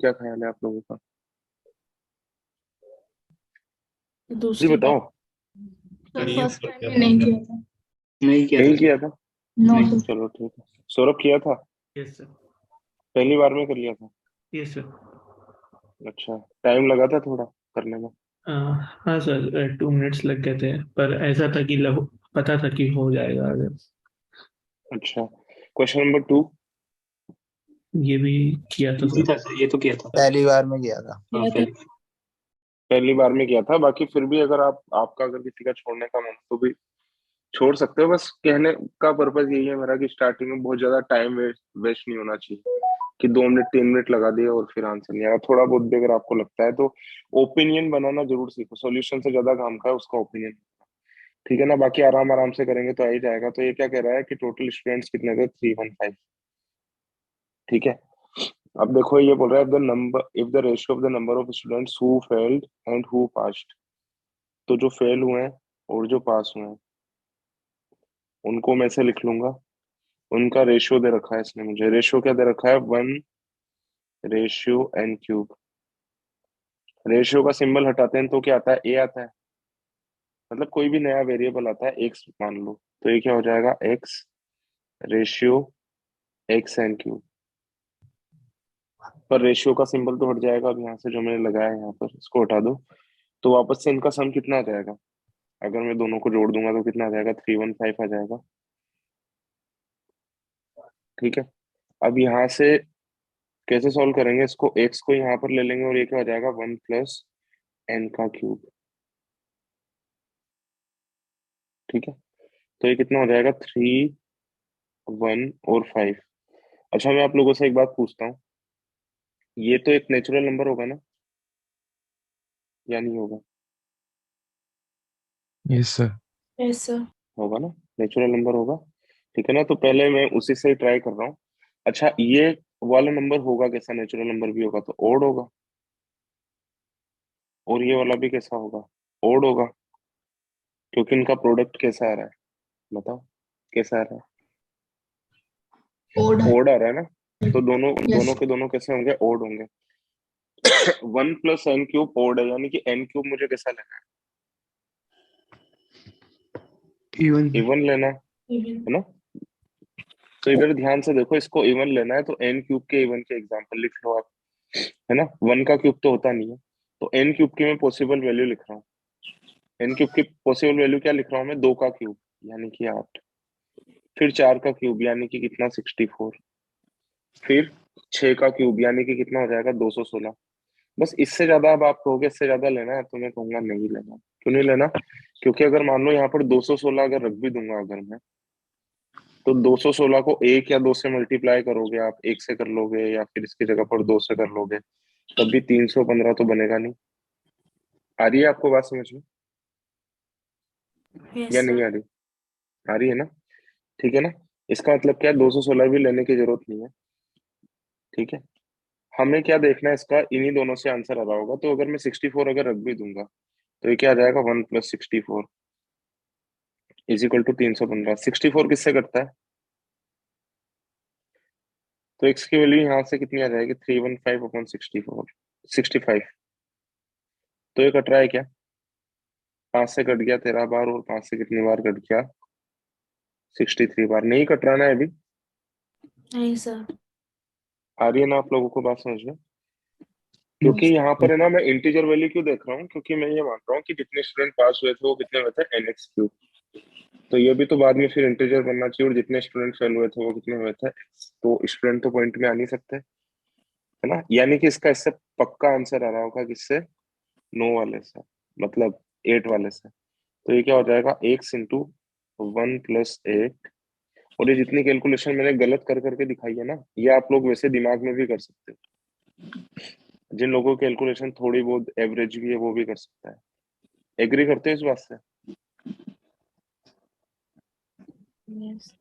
क्या ख्याल है आप लोगों का? जी दूसरी बार। बताओ। तो फर्स्ट टाइम में नहीं किया था। नहीं किया नहीं था। किया था। नो नहीं। सर। चलो ठीक है। सौरभ किया था। Yes sir. पहली बार में कर लिया था। Yes sir. अच्छा। टाइम लगा था थोड़ा करने में। हाँ सर, 2 मिनट्स लग गए थे, पर ऐसा था कि पता था कि हो जाएगा अगर। अच्छा। Question number 2। ये भी किया था इजी सर। था सर, ये तो किया था। पहली बार में किया था। हाँ, किया था। पहली बार में किया था, बाकी फिर भी अगर आपका अगर किसी का छोड़ने का मन हो तो भी छोड़ सकते हो। बस कहने का पर्पज यही है मेरा कि स्टार्टिंग में बहुत ज्यादा टाइम वेस्ट नहीं होना चाहिए कि 2 मिनट 3 मिनट लगा दिए और फिर आंसर नहीं आया। थोड़ा बहुत भी अगर आपको लगता है तो ओपिनियन बनाना जरूर सीखो। सॉल्यूशन से ज्यादा काम का है उसका ओपिनियन। ठीक है ना? बाकी आराम आराम से करेंगे तो आ ही जाएगा। तो ये क्या कह रहा है कि टोटल स्टूडेंट्स कितने थे? 315। ठीक है। अब देखो ये बोल रहा है if the ratio of the number of students who failed and who passed. तो जो फेल हुए हैं और जो पास हुए हैं उनको मैं से लिख लूंगा। उनका रेशियो दे रखा है इसने मुझे। रेशियो क्या दे रखा है? 1/n³। रेशियो का सिंबल हटाते हैं तो क्या आता है? ए आता है। मतलब कोई भी नया वेरिएबल आता है, एक्स मान लो, तो ये क्या हो जाएगा? X ratio x n³। पर रेशियो का सिंबल तो हट जाएगा अब यहाँ से, जो मैंने लगाया है यहाँ पर, इसको हटा दो। तो वापस से इनका सम कितना आ जाएगा? अगर मैं दोनों को जोड़ दूंगा तो कितना आ जाएगा? 315 आ जाएगा। ठीक है। अब यहाँ से कैसे सॉल्व करेंगे इसको? एक्स को यहाँ पर ले लेंगे और ये क्या हो जाएगा? 1 + n³। ठीक है। तो ये कितना हो जाएगा? 3, 1 और 5। अच्छा, मैं आप लोगों से एक बात पूछता हूँ, ये तो एक नेचुरल नंबर होगा ना, या नहीं होगा? Yes sir. Yes sir. होगा ना? नेचुरल नंबर होगा। ठीक है ना? तो पहले मैं उसी से ही ट्राई कर रहा हूँ। अच्छा, ये वाला नंबर होगा कैसा? नेचुरल नंबर भी होगा तो ओड होगा। और ये वाला भी कैसा होगा? ओड होगा। क्योंकि इनका प्रोडक्ट कैसा आ रहा है? बताओ कैसा आ रहा है? ओड। ओड आ रहा है ना? तो दोनों यस। दोनों के दोनों कैसे होंगे? ओड होंगे। 1 + n³ ओड है, यानी कि n³ मुझे कैसा लेना इवन। है? इवन लेना है ना? तो इधर ध्यान से देखो, इसको इवन लेना है तो n³ के इवन के एग्जांपल लिख लो आप। है ना? 1 का क्यूब तो होता नहीं है, तो n³ की मैं पॉसिबल वैल्यू लिख रहा हूँ। n³ की पॉसिबल वैल्यू क्या लिख रहा हूँ मैं? 2 का क्यूब यानी कि 8। फिर 4 का क्यूब यानी कि कितना? 64। फिर 6 का क्यूब यानी कि कितना हो जाएगा? 216। बस इससे ज्यादा अब आप कहोगे इससे ज्यादा लेना है तो मैं कहूंगा नहीं लेना। क्यों नहीं लेना? क्योंकि अगर मान लो यहाँ पर 216 अगर रख भी दूंगा अगर मैं, तो 216 को 1 या 2 से मल्टीप्लाई करोगे आप, 1 से कर लोगे या फिर इसकी जगह पर 2 से कर लोगे, तब भी 315 तो बनेगा नहीं। आ रही है आपको बात समझ में या यस नहीं सर। आ रही? आ रही है ना? ठीक है ना? इसका मतलब क्या है? 216 भी लेने की जरूरत नहीं है। ठीक है। हमें क्या देखना है? इसका इन्हीं दोनों से आंसर आ रहा होगा। तो अगर मैं 64 अगर रख भी दूंगा तो ये क्या आ जाएगा? 1 + 64 = 315। 64 किससे कटता है? तो एक्स की वैल्यू यहाँ से कितनी आ जाएगी? 315/64 तो ये कट रहा है क्या? 5 से कट गया 13 बार, और 5 से कितनी बार कट गया? 63 बार। नहीं कट रहा ना अभी? नहीं सर। आ रही है ना आप लोगों को बात समझ में? क्योंकि यस। यहाँ पर है ना, मैं इंटीजर वैल्यू क्यों देख रहा हूँ? क्योंकि मैं ये मान रहा हूँ कि जितने स्टूडेंट पास हुए थे वो कितने हुए थे? nx³। तो ये भी तो बाद में फिर इंटीजर बनना चाहिए, और जितने स्टूडेंट फेल हुए थे वो कितने हुए थे? x। तो स्टूडेंट तो पॉइंट में आ नहीं सकते, है ना? यानी कि इसका इससे पक्का आंसर आ रहा होगा किससे? 9 वाले से, मतलब 8 वाले से। तो ये क्या हो जाएगा? x × 1 + 8। और ये जितनी कैलकुलेशन मैंने गलत कर करके दिखाई है ना, ये आप लोग वैसे दिमाग में भी कर सकते हो। जिन लोगों की कैलकुलेशन थोड़ी बहुत एवरेज भी है वो भी कर सकता है। एग्री करते हो इस बात से? यस।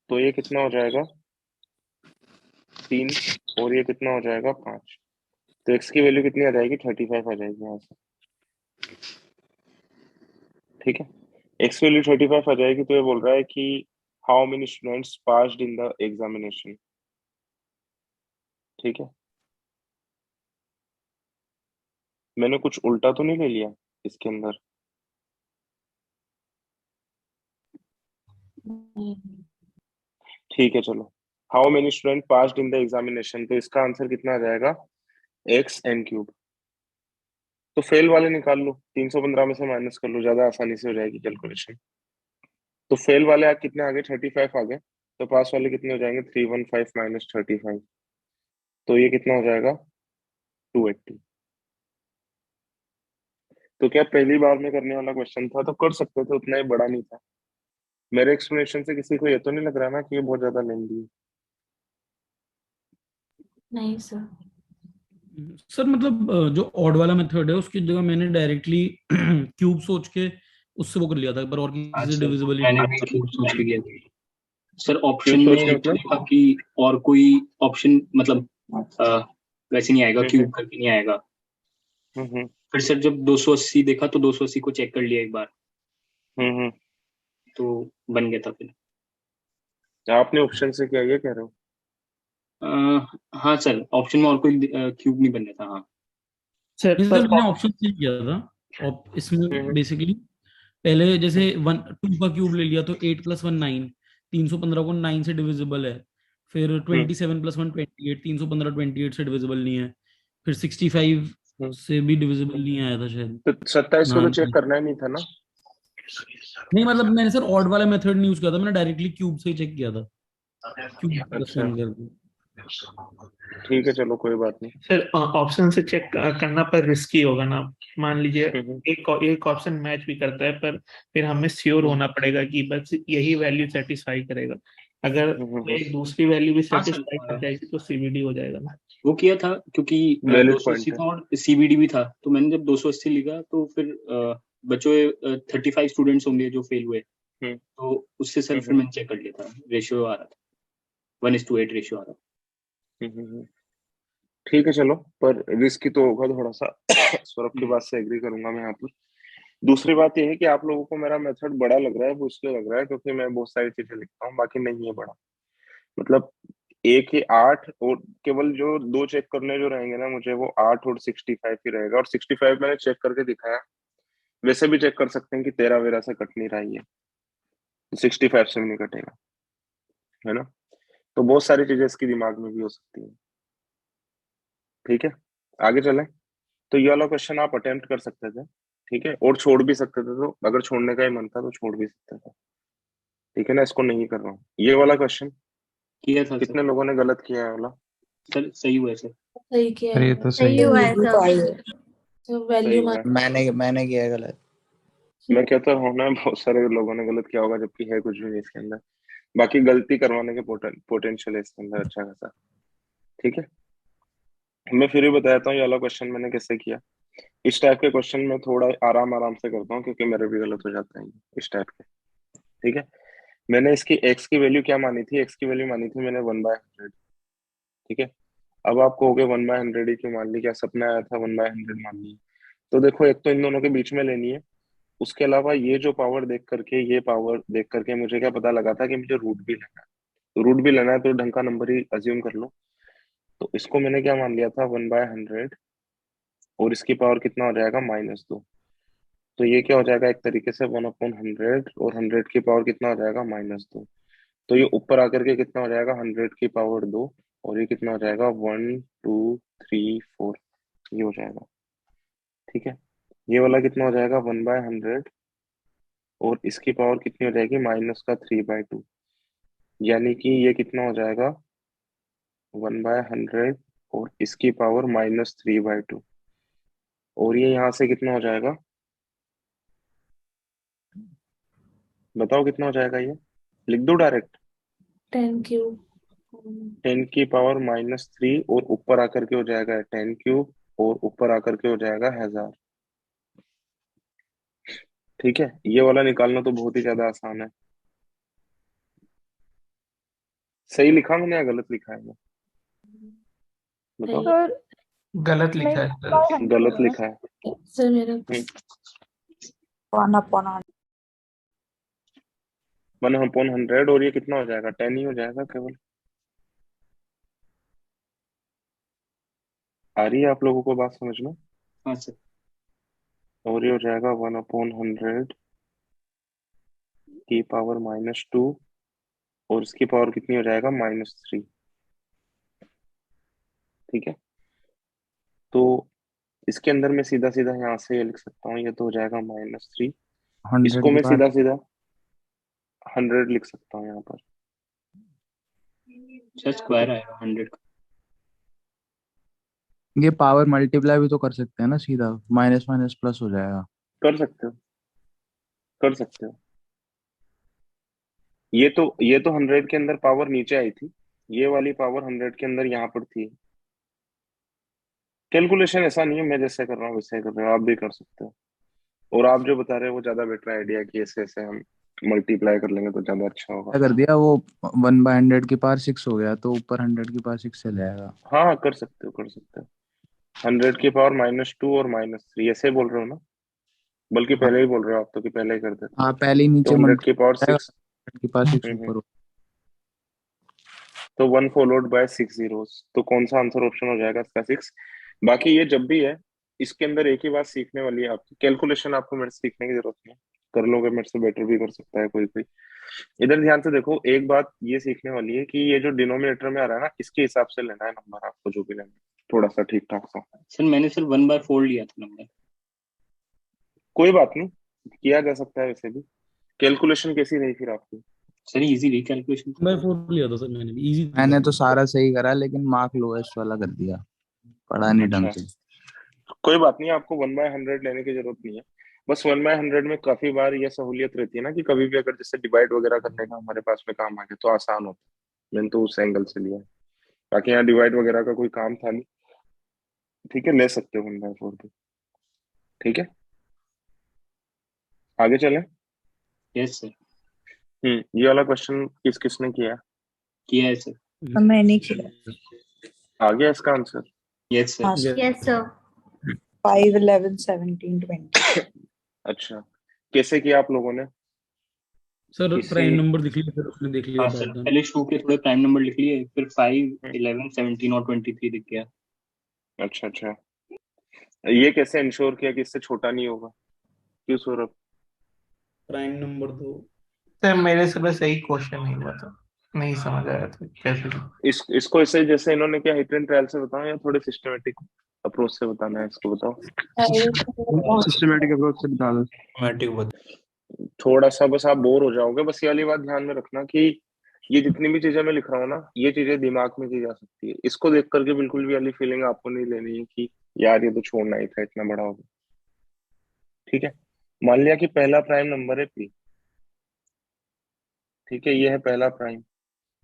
तो ये कितना हो जाएगा? 3। और ये कितना हो जाएगा? 5। तो एक्स की वैल्यू कितनी आ जाएगी? 35 आ जाएगी यहाँ से। ठीक है। एक्स वैल्यू 35 आ जाएगी। तो ये बोल रहा है कि how many students passed in the examination. ठीक है। मैंने कुछ उल्टा तो नहीं ले लिया इसके अंदर? ठीक है चलो। How many student passed in the examination, तो इसका आंसर कितना आ जाएगा? X n cube. तो फेल वाले निकाल लो, 315 में से माइनस कर लो, ज्यादा आसानी से हो जाएगी कैलकुलेशन। तो फेल वाले आज कितने आ गए? 35 आ गए। तो पास वाले कितने हो जाएंगे? 315 माइनस 35। तो ये कितना हो जाएगा? 280। तो क्या पहली बार में करने वाला क्वेश्चन था तो कर सकते थे, उतना ही बड़ा नहीं था। मेरे एक्सप्लेनेशन से किसी को ये तो नहीं लग रहा ना कि ये बहुत ज्यादा लेंदी है? नहीं सर। सर मतलब जो ऑड वाला मेथड है उसकी जगह मैंने डायरेक्टली क्यूब सोच के उससे वो कर लिया था, पर और किसी से अच्छा, डिविजिबिलिटी। मैंने भी क्यूब सोच के किया था सर। क्यों ऑप्शन सोच में के तो मतलब? लिखा कि और कोई ऑप्शन मतलब वैसे नहीं आएगा, हम्म क्यूब करके नहीं आएगा। हम्म फिर सर जब 280 देखा तो 280 को चेक कर लिया एक बार, हम्म। तो बन गया था फिर। आपने ऑप्शन से क्या ये कह रहे हो? हाँ सर, ऑप्शन में और कोई क्यूब नहीं बन रहा था। हाँ सर नहीं सर, पर मैंने ऑप्शन से किया था। और इसमें हम्म बेसिकली पहले जैसे हम्म 2 का क्यूब ले लिया तो 8 + 1 9, 315 को 9 से डिविजिबल है। फिर हम्म 27 + 1 28, 315 28 से डिविजिबल नहीं है। फिर 65 हम्म। से भी डिविजिबल नहीं आया था शायद। तो 27 को तो हाँ चेक करना ही नहीं था ना? नहीं, मतलब मैंने सर ऑड वाला मेथड नहीं यूज किया था, मैंने डायरेक्टली क्यूब से ही चेक किया था। क्यूब प्लस अच्छा 1 करके। ठीक है चलो कोई बात नहीं। सर ऑप्शन से चेक करना पर रिस्की होगा ना। मान लीजिए हम्म एक ऑप्शन मैच भी करता है, पर फिर हमें श्योर हम्म होना पड़ेगा कि बस यही वैल्यू सेटिस्फाई करेगा। अगर हम्म। एक दूसरी वैल्यू भी हाँ सर, सेटिस्फाई कर जाएगी तो सीबीडी हो जाएगा ना। वो किया था क्योंकि वैलिड पॉइंट 280 है। था और सीबीडी भी था। तो मैंने जब 280 लिखा तो फिर बच्चों 35 स्टूडेंट्स होंगे जो फेल हुए, हम्म तो उससे सर फिर हम्म मैंने चेक कर लिया था, रेशियो आ रहा था, 1:8 रेशियो आ रहा था। हम्म। ठीक है चलो, पर रिस्क तो होगा थोड़ा सा। सौरभ की हम्म, बात से एग्री करूंगा मैं यहाँ पर। दूसरी बात यह है कि आप लोगों को मेरा मेथड बड़ा लग रहा है, वो इसलिए लग रहा है क्योंकि मैं बहुत सारी चीजें लिखता हूँ, बाकी नहीं है बड़ा। मतलब एक ही 8 और केवल जो दो चेक करने जो रहेंगे ना मुझे, वो 8 और 65 ही रहेगा। और 65 मैंने चेक करके दिखाया। वैसे भी चेक कर सकते हैं कि 13 वेरा से कट नहीं रहा है ये, तो 65 से भी नहीं कटेगा, है ना? तो बहुत सारी चीजें इसकी दिमाग में भी हो सकती है। ठीक है, आगे चलें। तो ये वाला क्वेश्चन आप अटेम्प्ट कर सकते थे, ठीक है, और छोड़ भी सकते थे। तो अगर छोड़ने का ही मन था तो छोड़ भी सकते थे, ठीक है ना? इसको नहीं कर रहा हूँ। ये वाला क्वेश्चन किया था सर। कितने लोगों ने गलत किया है वाला? सर सही हुआ है सर। सही किया अरे ये है। तो सही सही हुआ है है। सर। तो सही वैल्यू हुआ मान। है। मैंने किया है गलत। मैं कहता हूँ ना बहुत सारे लोगों ने गलत किया होगा, जबकि है कुछ भी नहीं इसके अंदर। बाकी गलती करवाने के पोटेंशियल है इसके अंदर अच्छा खासा। ठीक है, मैं फिर भी बताता हूँ ये वाला क्वेश्चन मैंने कैसे किया। इस टाइप के क्वेश्चन में थोड़ा आराम आराम से करता हूँ क्योंकि मेरे भी गलत हो जाते हैं इस टाइप के। ठीक है, मैंने इसकी एक्स की वैल्यू क्या मानी थी? एक्स की वैल्यू मानी थी मैंने 1/100। ठीक है, अब आप कहोगे 1/100 ही क्यों मान ली, क्या सपना आया था 1/100 मान ली? तो देखो, एक तो इन दोनों के बीच में लेनी है। उसके अलावा ये जो पावर देख करके, ये पावर देख करके मुझे क्या पता लगा था कि मुझे रूट भी लेना है। तो रूट भी लेना है तो ढंग का नंबर ही अज्यूम कर लो। तो इसको मैंने क्या मान लिया था? 1/100। और इसकी पावर कितना हो जाएगा? -2। तो ये क्या हो जाएगा एक तरीके से 1/100, और 100 की पावर कितना हो जाएगा? -2। तो ये ऊपर आकर के कितना हो जाएगा? 100 की पावर 2। और ये कितना हो जाएगा? 1 2 3 4, ये हो जाएगा। ठीक है, ये वाला कितना हो जाएगा? 1/100। और इसकी पावर कितनी हो जाएगी? -3/2। यानी कि ये कितना हो जाएगा? 1/100 और इसकी पावर -3/2। और ये यहाँ से कितना हो जाएगा? बताओ कितना हो जाएगा ये? लिख दो डायरेक्ट। 10 क्यूब। 10 की पावर -3, और ऊपर आकर के हो जाएगा 10 क्यूब, और ऊपर आकर के हो जाएगा 1000। ठीक है, ये वाला निकालना तो बहुत ही ज्यादा आसान है। सही लिखा मैंने या गलत लिखा है? मैं बताओ। सही। सर गलत नहीं, लिखा है सर। गलत लिखा है। सर मेरा हम्म, 1/100। 1/100। और ये कितना हो जाएगा? 10 ही हो जाएगा केवल। आ रही है आप लोगों को बात समझ में? हाँ सर। और ये हो जाएगा 1/100 की पावर -2, और इसकी पावर कितनी हो जाएगा -3। ठीक है, तो इसके अंदर मैं सीधा सीधा यहाँ से ये लिख सकता हूँ, ये तो हो जाएगा -3। 100 इसको की मैं पावर सीधा सीधा 100 लिख सकता हूँ यहाँ पर। अच्छा स्क्वायर आएगा 100 का। ये पावर मल्टीप्लाई भी तो कर सकते हैं ना, सीधा माइनस माइनस प्लस हो जाएगा। कर सकते हो, कर सकते हो। ये तो 100 के अंदर पावर नीचे आई थी, ये वाली पावर 100 के अंदर यहाँ पर थी। कैलकुलेशन ऐसा नहीं है मैं जैसे कर रहा हूँ वैसे कर रहे हो, आप भी कर सकते हो। और आप जो बता रहे हो वो ज्यादा बेटर आइडिया है कि ऐसे ऐसे हम मल्टीप्लाई कर लेंगे तो ज्यादा अच्छा होगा। क्या कर दिया वो, 1/100 की पावर 6 हो गया, तो ऊपर 100 की पावर 6 चले जाएगा। हाँ हाँ, कर सकते हो, कर सकते हो। 100 की पावर -2 और -3 ऐसे बोल रहे हो ना, बल्कि हाँ पहले ही बोल रहे हो आप तो कि पहले ही कर देते। हाँ, पहले ही नीचे तो 100 की पावर मल्टीप्लाई 6। 100 की पावर 6 ऊपर हो। तो 1 फॉलोड बाय 6 zeros, तो कौन सा आंसर ऑप्शन हो जाएगा इसका 6। बाकी ये जब भी है, इसके अंदर एक ही बात सीखने वाली है आपकी, कैलकुलेशन आपको मेरे से सीखने की जरूरत नहीं है, कर लोगे मेरे से बेटर भी कर सकता है कोई कोई। इधर ध्यान से देखो, एक बात ये सीखने वाली है कि ये जो डिनोमिनेटर में आ रहा है ना, इसके हिसाब से लेना है नंबर आपको जो भी लेना है, थोड़ा सा ठीक ठाक सा। सर मैंने सर 1/4 लिया था नंबर। कोई बात नहीं, किया जा सकता है वैसे भी। कैलकुलेशन कैसी रही फिर आपकी? Sir easy recalculation. 1/4 लिया था सर मैंने भी, इजी था मैंने सर। तो सारा सही करा, लेकिन मार्क लोएस्ट वाला कर दिया, पढ़ा नहीं ढंग अच्छा, से। कोई बात नहीं, आपको 1/100 लेने की जरूरत नहीं है। बस 1/100 में काफी बार ये सहूलियत रहती है ना कि कभी भी अगर जैसे डिवाइड वगैरह करने का हमारे पास में काम आ गया तो आसान होता है। मैंने तो उस एंगल से लिया है, बाकी यहाँ डिवाइड वगैरह का कोई काम था नहीं। ठीक है, ले सकते हो 1/4 भी। ठीक है, आगे चलें। Yes sir. ये वाला क्वेश्चन किस किसने किया? किया है सर। मैंने किया। आ गया इसका आंसर? Yes sir. हाँ Yes. Yes sir. 5, 11, 17, 20। अच्छा, कैसे किया आप लोगों ने? सर किसी प्राइम नंबर दिख लिया, फिर उसने देख लिया हाँ सर, पैटर्न। पहले शू के थोड़े प्राइम नंबर लिख लिए, फिर 5, 11, 17 और 23 दिख गया। अच्छा अच्छा, ये कैसे इंश्योर किया कि इससे छोटा नहीं होगा? क्यों सौरभ? प्राइम नंबर तो सर मेरे से बस यही क्वेश्चन नहीं हुआ था, नहीं समझ आया था कैसे। इसको ऐसे जैसे इन्होंने किया हिट एंड ट्रायल से बताओ, या थोड़े सिस्टमेटिक अप्रोच से बताना है इसको, बताओ। सिस्टमेटिक अप्रोच से बता दो। सिस्टमैटिक बता। थोड़ा सा बस आप बोर हो जाओगे, बस ये वाली बात ध्यान में रखना कि ये जितनी भी चीजें मैं लिख रहा हूँ ना, ये चीजें दिमाग में की जा सकती है। इसको देख करके बिल्कुल भी वाली फीलिंग आपको नहीं लेनी है कि यार ये तो छोड़ना ही था, इतना बड़ा हो गया। ठीक है, मान लिया कि पहला प्राइम नंबर है पी। ठीक है, ये है पहला प्राइम,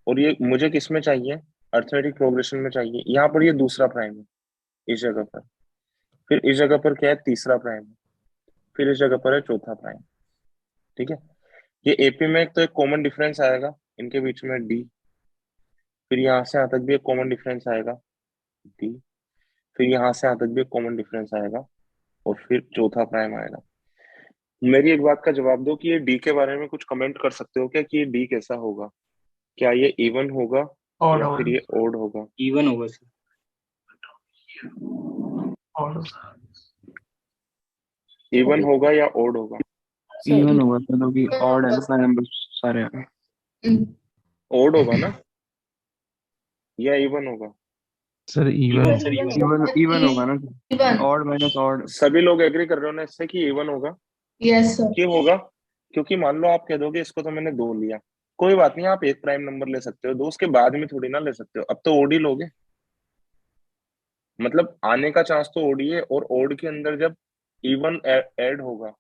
और ये मुझे किस में चाहिए? अर्थमेटिक प्रोग्रेशन में चाहिए। यहाँ पर ये दूसरा प्राइम है इस जगह पर, फिर इस जगह पर क्या है? तीसरा प्राइम है, फिर इस जगह पर है चौथा प्राइम। ठीक है, ये एपी में एक तो एक कॉमन डिफरेंस आएगा इनके बीच में डी, फिर यहाँ से यहाँ तक भी एक कॉमन डिफरेंस आएगा डी, फिर यहाँ से यहाँ तक भी एक कॉमन डिफरेंस आएगा, और फिर चौथा प्राइम आएगा। मेरी एक बात का जवाब दो कि ये डी के बारे में कुछ कमेंट कर सकते हो क्या, कि ये डी कैसा होगा? क्या ये इवन होगा ऑड या होगा। फिर ये ओड होगा? इवन होगा सर। ऑड। इवन होगा या ओड होगा? इवन होगा क्योंकि ऑड है ना नंबर सारे। ओड होगा ना, या इवन होगा? Sir even sir, even even होगा ना, इवन। Odd minus odd. सभी लोग एग्री कर रहे हो ना इससे कि इवन होगा? Yes sir. क्यों होगा? क्योंकि मान लो आप कह दोगे इसको तो मैंने दो लिया, कोई बात नहीं, आप एक प्राइम नंबर ले सकते हो, दो उसके बाद में थोड़ी ना ले सकते हो। अब तो ओडी लोगे, मतलब आने का चांस तो ओडी है, और ओड के अंदर जब इवन ऐड होगा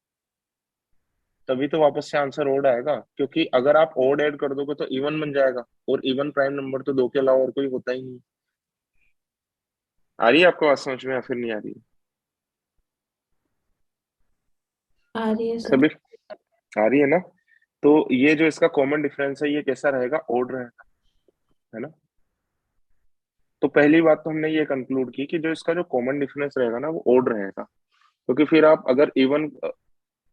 तभी तो वापस से आंसर ओड आएगा, क्योंकि अगर आप ओड ऐड कर दोगे तो इवन बन जाएगा, और इवन प्राइम नंबर तो दो के अलावा और कोई होता ही नहीं। आ रही है आपको बात समझ में या फिर नहीं आ रही है? आ रही है सर। सभी आ रही है ना? तो ये जो इसका कॉमन डिफरेंस है ये कैसा रहेगा? ओड रहेगा, है ना? तो पहली बात तो हमने ये कंक्लूड की कि जो इसका जो कॉमन डिफरेंस रहेगा ना वो ओड रहेगा, क्योंकि फिर आप अगर इवन,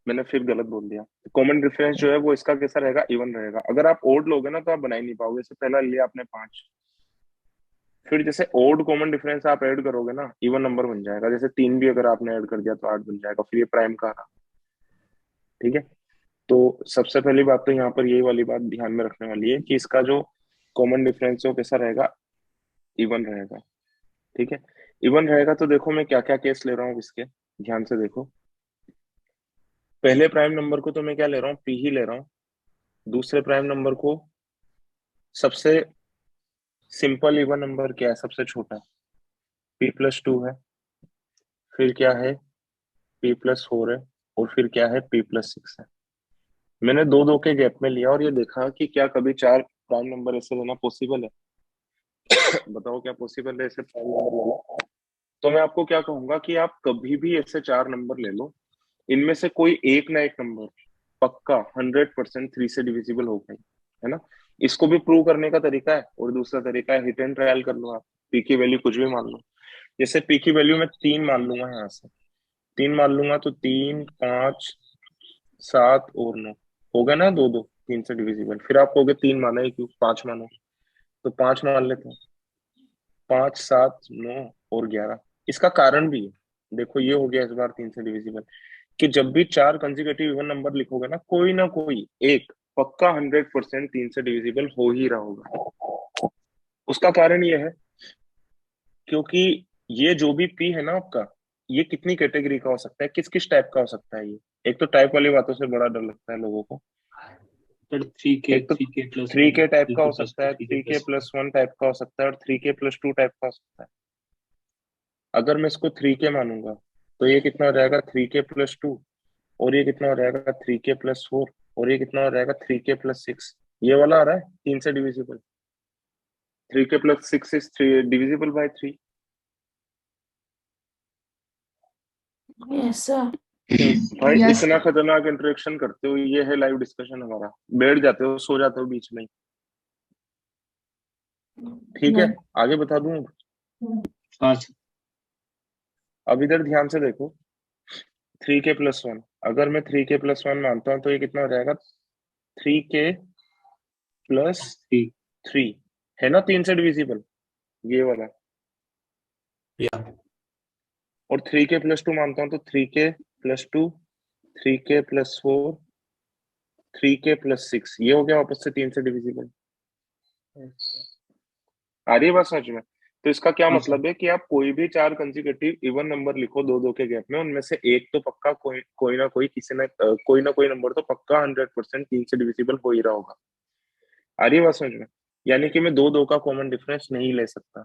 मैंने फिर गलत बोल दिया, कॉमन डिफरेंस जो है वो इसका कैसा रहेगा? इवन रहेगा। अगर आप ओड लोगे ना तो आप बना ही नहीं पाओगे। इससे पहला लिया आपने 5, फिर जैसे ओड कॉमन डिफरेंस आप ऐड करोगे ना, इवन नंबर बन जाएगा। जैसे 3 भी अगर आपने ऐड कर दिया तो 8 बन जाएगा, फिर ये प्राइम का रहा। ठीक है, तो सबसे पहली बात तो यहाँ पर यही वाली बात ध्यान में रखने वाली है कि इसका जो कॉमन डिफरेंस है वो कैसा रहेगा, इवन रहेगा। ठीक है, इवन रहेगा तो देखो मैं क्या क्या केस ले रहा हूँ इसके, ध्यान से देखो। पहले प्राइम नंबर को तो मैं क्या ले रहा हूँ, पी ही ले रहा हूँ। दूसरे प्राइम नंबर को सबसे सिंपल इवन नंबर क्या है, सबसे छोटा p+2 है, फिर क्या है p+4 है, और फिर क्या है p+6 है। मैंने दो दो के गैप में लिया और ये देखा कि क्या कभी 4 प्राइम नंबर ऐसे लेना पॉसिबल है। बताओ क्या पॉसिबल है ऐसे प्राइम नंबर लेना? तो मैं आपको क्या कहूंगा कि आप कभी भी ऐसे 4 नंबर ले लो, इनमें से कोई एक ना एक नंबर पक्का 100% 3 से डिविजिबल होगा ही, है ना। इसको भी प्रूव करने का तरीका है, और दूसरा तरीका है हिट एंड ट्रायल कर लो आप। पी की वैल्यू कुछ भी मान लो, जैसे पी की वैल्यू मैं 3 मान लूंगा, यहाँ से 3 मान लूंगा तो 3, 5, 7 और 9 हो गया ना, दो दो 3 से डिविजिबल। फिर आप कहोगे 3 माना है क्यों, 5 मानो, तो 5 मान लेते हैं। 5, 7, 9 और 11। इसका कारण भी है, देखो ये हो गया इस बार 3 से डिविजिबल, कि जब भी 4 कंसेक्यूटिव इवन नंबर लिखोगे ना कोई एक पक्का 100% 3 से डिविजिबल हो ही रहा होगा। उसका कारण ये है क्योंकि ये जो भी पी है ना आपका, ये कितनी कैटेगरी का हो सकता है, किस किस टाइप का हो सकता है ये। एक तो टाइप वाली बातों से बड़ा डर लगता है लोगों को। सर 3k एक तो 3k+1 3K टाइप का हो 3k+2 सकता है, 3K+1 टाइप का हो सकता है, और 3K+2 टाइप का हो सकता है। अगर मैं इसको 3K मानूंगा तो ये कितना हो जाएगा 3K+2, और ये कितना हो जाएगा 3K+4, और ये कितना हो जाएगा 3K+6। ये वाला आ रहा है 3 से divisible. 3K+6 is 3 divisible by 3। Yes sir. भाई Yes. इतना खतरनाक इंटरेक्शन करते हो, ये है लाइव डिस्कशन हमारा। बैठ जाते हो, सो जाते हो बीच में ही। ठीक है, आगे बता दूं। हाँ सर। अब इधर ध्यान से देखो, 3K+1, अगर मैं 3K+1 मानता हूं तो ये कितना हो जाएगा 3K+3 है ना, 3 से डिविजिबल ये वाला। या और 3K+2 मानता हूं तो 3K+2, 3K+4, 3K+6 ये हो गया वापस से 3 से डिविजिबल। आ रही है बात समझ में? तो इसका क्या हाँ सर। मतलब है कि आप कोई भी 4 कंसेक्यूटिव इवन नंबर लिखो दो दो के गैप में, उनमें से एक तो पक्का कोई ना कोई कोई ना कोई नंबर तो पक्का 100% 3 से डिविजिबल हो ही रहा होगा। आ रही है बात समझ में? यानी कि मैं दो दो का कॉमन डिफरेंस नहीं ले सकता,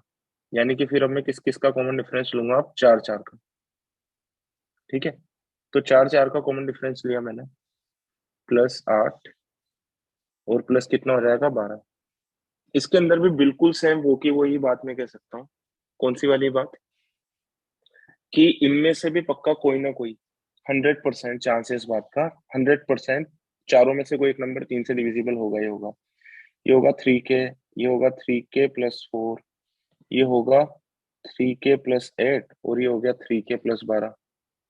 यानी कि फिर अब मैं किस किस का कॉमन डिफरेंस लूंगा, अब 4 4 का। ठीक है, तो 4 4 का कॉमन डिफरेंस लिया मैंने, +8 और प्लस कितना हो जाएगा 12। इसके अंदर भी बिल्कुल सेम वो की वही बात मैं कह सकता हूँ। कौन सी वाली बात, कि इनमें से भी पक्का कोई ना कोई 100% चांस है इस बात का, 100% चारों में से कोई एक नंबर 3 से डिविजिबल होगा ही होगा। ये होगा 3K, ये होगा 3K+4, ये होगा 3K+8, और ये हो गया 3K+12।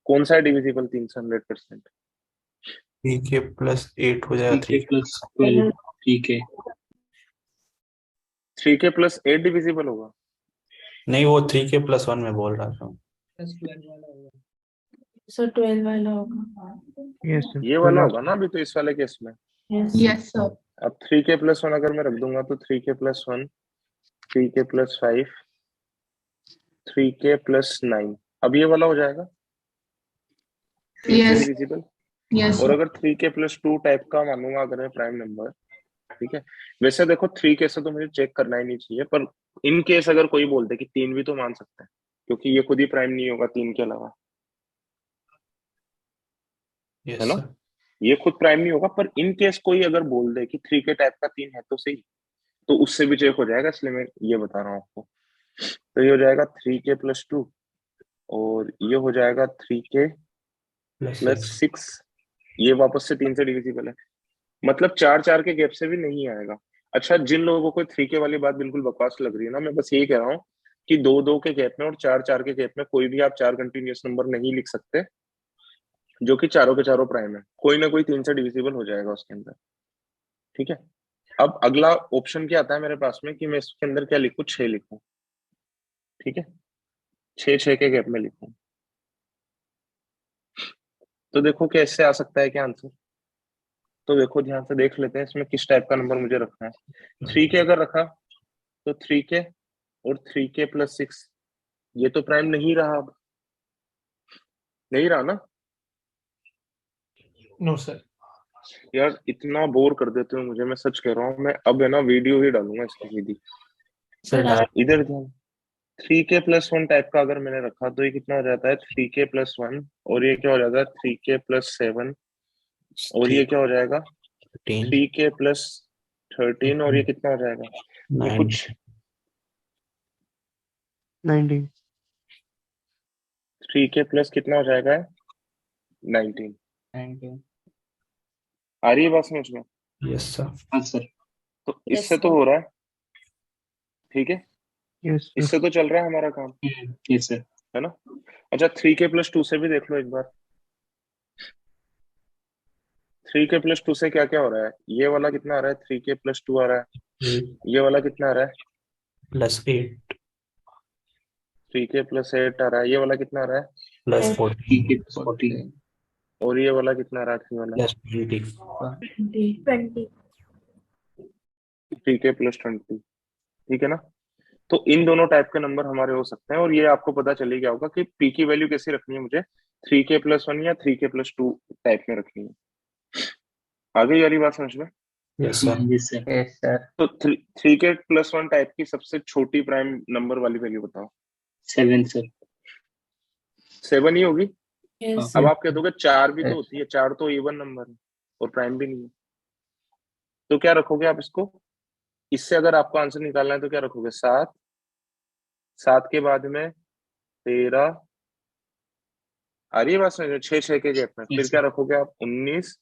कौन सा है डिविजिबल 3 से 100%? 3K+8 हो जाएगा 3K+12 3K। 3K+8 डिविजिबल होगा। नहीं, वो 3K+1 में बोल रहा था। सर 12 वाला होगा। यस सर, ये वाला होगा ना अभी तो इस वाले केस में। Yes Yes, sir. अब 3K+1 अगर मैं रख दूंगा तो 3K+1, 3K+5, 3K+9, अब ये वाला हो जाएगा 3 से Yes. डिविजिबल। Yes, और sir. अगर 3K+2 टाइप का मानूंगा अगर मैं प्राइम नंबर, ठीक है। वैसे देखो 3K से तो मुझे चेक करना ही नहीं चाहिए, पर इन केस अगर कोई बोल दे कि 3 भी तो मान सकते हैं, क्योंकि ये खुद ही प्राइम नहीं होगा 3 के अलावा, है यस ना। सर। ये खुद प्राइम नहीं होगा, पर इन केस कोई अगर बोल दे कि 3K टाइप का 3 है तो सही, तो उससे भी चेक हो जाएगा, इसलिए मैं ये बता रहा हूँ आपको। तो ये हो जाएगा 3K+2, और ये हो जाएगा 3K+6, ये वापस से 3 से डिविजिबल है, मतलब 4 4 के गैप से भी नहीं आएगा। अच्छा, जिन लोगों को 3K वाली बात बिल्कुल बकवास लग रही है ना, मैं बस यही कह रहा हूँ कि दो दो के गैप में और 4 4 के गैप में कोई भी आप 4 कंटिन्यूअस नंबर नहीं लिख सकते जो कि चारों के चारों प्राइम है, कोई ना कोई 3 से डिविजिबल हो जाएगा उसके अंदर। ठीक है, अब अगला ऑप्शन क्या आता है मेरे पास में कि मैं इसके अंदर क्या लिखूं, 6 लिखूं। ठीक है, 6 के गैप में लिखा हूं। तो देखो कैसे आ सकता है क्या आंसर। तो देखो ध्यान से देख लेते हैं इसमें किस टाइप का नंबर मुझे रखना है। 3 के अगर रखा तो 3 के और 3 के प्लस 6, ये तो प्राइम नहीं रहा, अब नहीं रहा ना नो सर। यार। इतना बोर कर देते हो मुझे, मैं सच कह रहा हूँ। मैं अब है ना वीडियो ही डालूंगा इसकी सीधी। सर इधर ध्यान, 3 के+1 टाइप का अगर मैंने रखा तो ये कितना हो जाता है 3 के+1, और ये क्या हो जाता है 3 के+7, और ये क्या हो जाएगा 3 के+13, और ये कितना हो जाएगा ये कुछ 19 3 के प्लस कितना हो जाएगा 19। आ रही है बात समझ में? Yes sir. हाँ सर। तो इससे तो हो रहा है, ठीक है, यस इससे तो चल रहा है हमारा काम, यस सर। है ना। अच्छा 3 के+2 से भी देख लो एक बार। 3 के+2 से क्या क्या हो रहा है, ये वाला कितना आ रहा है 3 के+2 आ रहा है, ये वाला कितना आ रहा है +8 3 के+8 आ रहा है, ये वाला कितना आ रहा है, +14 3 के+14 और ये वाला कितना आ रहा है 3 वाला +20 20 3 के+20, ठीक है ना। तो इन दोनों टाइप के नंबर हमारे हो सकते हैं, और ये आपको पता चल ही गया होगा कि पी की वैल्यू कैसी रखनी है मुझे, 3 के+1 या 3 के+2 टाइप में रखनी है। आ गई वाली बात समझ में? Yes sir. Yes sir. तो 3 के+1 टाइप की सबसे छोटी प्राइम नंबर वाली वैल्यू बताओ। 7 सर। 7 ही होगी। यस अब आप कह दोगे 4 भी तो होती है, 4 तो इवन नंबर है और प्राइम भी नहीं है, तो क्या रखोगे आप इसको? इससे अगर आपको आंसर निकालना है तो क्या रखोगे 7, 7 के बाद में 13, आ रही है बात समझ में, 6 के गैप में, फिर क्या रखोगे आप 19,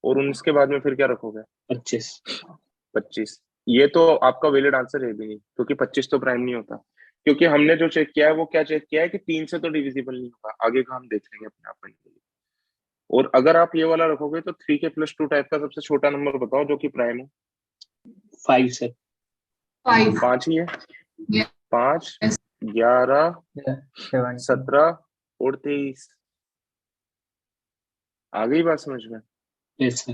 और 19 के बाद में फिर क्या रखोगे 25। 25। ये तो आपका वैलिड आंसर है भी नहीं, क्योंकि 25 तो प्राइम नहीं होता, क्योंकि हमने जो चेक किया है वो क्या चेक किया है कि 3 से तो डिविजिबल नहीं होगा, आगे का हम देख लेंगे अपने आप में। और अगर आप ये वाला रखोगे तो 3 के+2 टाइप का सबसे छोटा नंबर बताओ जो कि प्राइम हो। 5 सर। 5 ही है। 5, 11, 17 और 23। आ गई बात समझ में? Yes sir.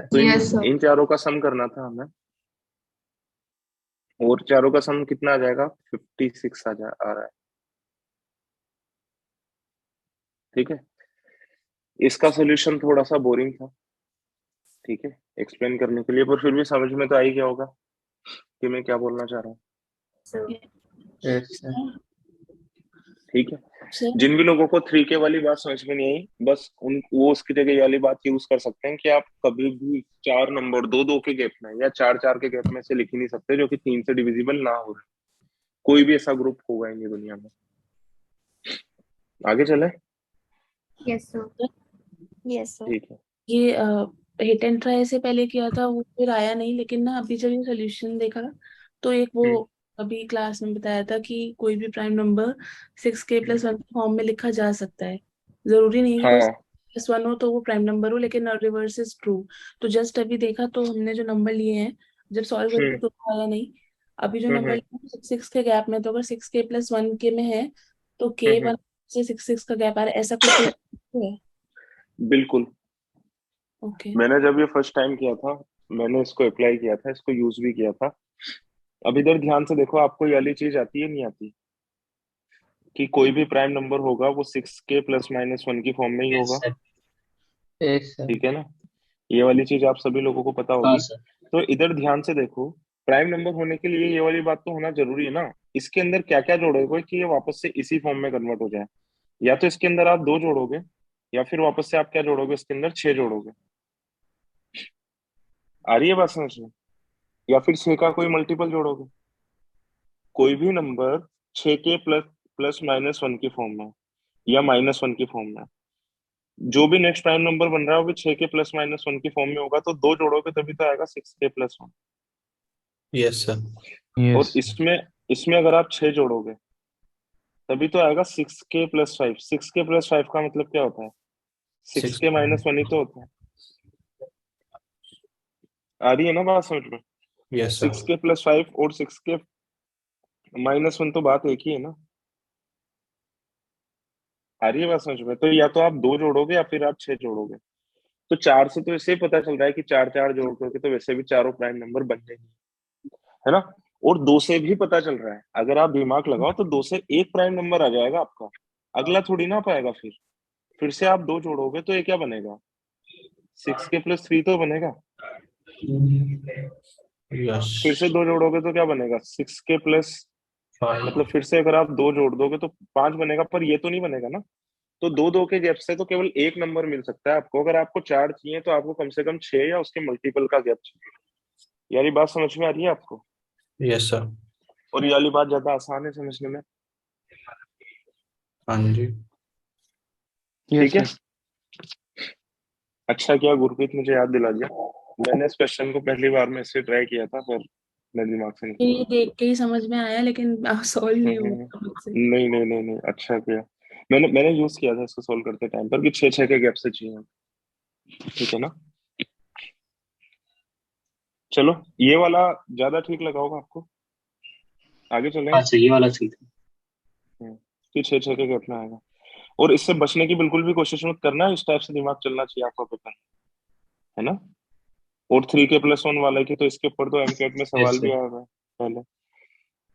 तो Yes, sir. इन चारों का सम करना था हमें, और चारों का सम कितना आ जाएगा 56 आ रहा है, ठीक है। इसका सोल्यूशन थोड़ा सा बोरिंग था, ठीक है, एक्सप्लेन करने के लिए, पर फिर भी समझ में तो आ ही गया होगा कि मैं क्या बोलना चाह रहा हूँ, ठीक है। Sir. जिन भी लोगों को 3 के वाली बात समझ में नहीं आई, बस वो उसकी जगह ये वाली बात यूज कर सकते हैं कि आप कभी भी 4 नंबर 2-2 के गैप में या 4-4 के गैप में से लिख ही नहीं सकते जो कि 3 से डिविजिबल ना हो रहे। कोई भी ऐसा ग्रुप होगा ही नहीं दुनिया में। आगे चले, Yes, sir. Yes, sir. ठीक है। ये हिट एंड ट्राई से पहले किया था, वो फिर आया नहीं, लेकिन ना अभी जब ये सोल्यूशन देखा तो एक वो अभी क्लास में बताया था कि कोई भी प्राइम नंबर 6k+1 फॉर्म में लिखा जा सकता है। जरूरी नहीं कि हाँ, प्लस 1 हो तो वो प्राइम नंबर हो, लेकिन रिवर्स इज ट्रू। तो जस्ट अभी देखा तो हमने जो नंबर लिए हैं, जब सॉल्व करेंगे तो आया नहीं। अभी जो नंबर लिए 6 के गैप में, तो अगर 6k+1 के में है तो k1 से 6 का गैप आ रहा है, ऐसा कुछ है? बिल्कुल। ओके। मैंने जब ये फर्स्ट टाइम किया था, मैंने इसको अप्लाई किया था, इसको यूज भी किया था। अब इधर ध्यान से देखो, आपको ये वाली चीज आती है नहीं आती कि कोई भी प्राइम नंबर होगा वो 6k+-1 की फॉर्म में ही होगा, ठीक है ना। ये वाली चीज आप सभी लोगों को पता हाँ होगी। सर। तो इधर ध्यान से देखो, प्राइम नंबर होने के लिए ये वाली बात तो होना जरूरी है ना। इसके अंदर क्या क्या जोड़ोगे कि ये वापस से इसी फॉर्म में कन्वर्ट हो जाए, या तो इसके अंदर आप 2 जोड़ोगे, या फिर वापस से आप क्या जोड़ोगे, इसके अंदर 6 जोड़ोगे। आ रही है बात समझ में? या फिर 6 का कोई मल्टीपल जोड़ोगे। कोई भी नंबर 6 के++-1 की फॉर्म में या -1 की फॉर्म में, जो भी नेक्स्ट प्राइम नंबर बन रहा है वो भी 6 के+-1 की फॉर्म में होगा, तो 2 जोड़ोगे तभी तो आएगा 6k+1। Yes sir. और इसमें इसमें अगर आप 6 जोड़ोगे तभी तो आएगा 6k+5। 6k+5 का मतलब क्या होता है, 6k-1 ही तो होता है। आ रही है ना बात समझ में? Yes sir. 6k+5 और 6k -1 तो बात एक ही है ना। आ रही है बात समझ में? तो या तो आप 2 जोड़ोगे या फिर आप 6 जोड़ोगे। तो 4 से तो इससे ही पता चल रहा है कि 4 जोड़ करके तो वैसे भी चारों प्राइम नंबर बन जाएंगे, है ना। और 2 से भी पता चल रहा है, अगर आप दिमाग लगाओ तो 2 से एक प्राइम नंबर आ जाएगा आपका, अगला थोड़ी ना पाएगा। फिर से आप 2 जोड़ोगे तो ये क्या बनेगा, 6k+3 तो बनेगा। यस फिर से 2 जोड़ोगे तो क्या बनेगा, 6k प्लस, मतलब फिर से अगर आप 2 जोड़ दोगे तो 5 बनेगा, पर ये तो नहीं बनेगा ना। तो 2 के गैप से तो केवल एक नंबर मिल सकता है आपको। अगर आपको 4 चाहिए तो आपको कम से कम 6 या उसके मल्टीपल का गैप चाहिए। यार ये बात समझ में आ रही है आपको? Yes sir. और ये वाली बात ज्यादा आसान है समझने में। हाँ जी। ठीक है, अच्छा किया गुरप्रीत मुझे याद दिला दिया। मैंने इस क्वेश्चन को पहली बार में इससे ट्राई किया था, पर मेरे दिमाग से निकल ये गया। देख के ही समझ में आया, लेकिन सॉल्व नहीं हुआ मुझसे। नहीं नहीं नहीं नहीं, अच्छा किया। मैंने यूज किया था इसको सोल्व करते टाइम पर कि 6 के गैप से चाहिए। ठीक है ना। चलो ये वाला ज्यादा ठीक लगा होगा आपको, आगे चलें। हाँ सही वाला सही था। कि 6 के गैप में आएगा। और इससे बचने की बिल्कुल भी कोशिश मत करना, इस टाइप से दिमाग चलना चाहिए आपका पेपर, है ना। और 3k+1 वाला की तो इसके ऊपर तो एमकेट में यस सवाल भी सर। आया हुआ है पहले।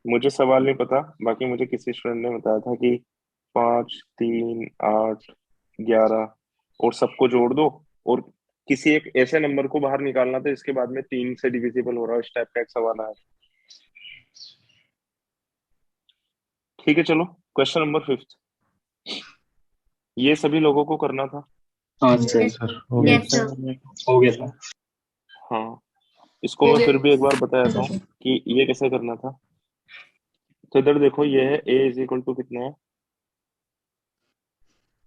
मुझे सवाल नहीं पता, बाकी मुझे किसी स्टूडेंट ने बताया था कि 5, 3, 8, 11 और सबको जोड़ दो, और किसी एक ऐसे नंबर को बाहर निकालना था इसके बाद में 3 से डिविजिबल हो रहा है, इस टाइप का एक सवाल आया। ठीक है चलो, क्वेश्चन नंबर 5 ये सभी लोगों को करना था। हाँ Yes, सर। सर हो गया। yes, sir. हो गया था। हाँ, इसको मैं फिर भी एक बार बता देता हूँ कि ये कैसे करना था। तो इधर देखो, ये है a कितना है,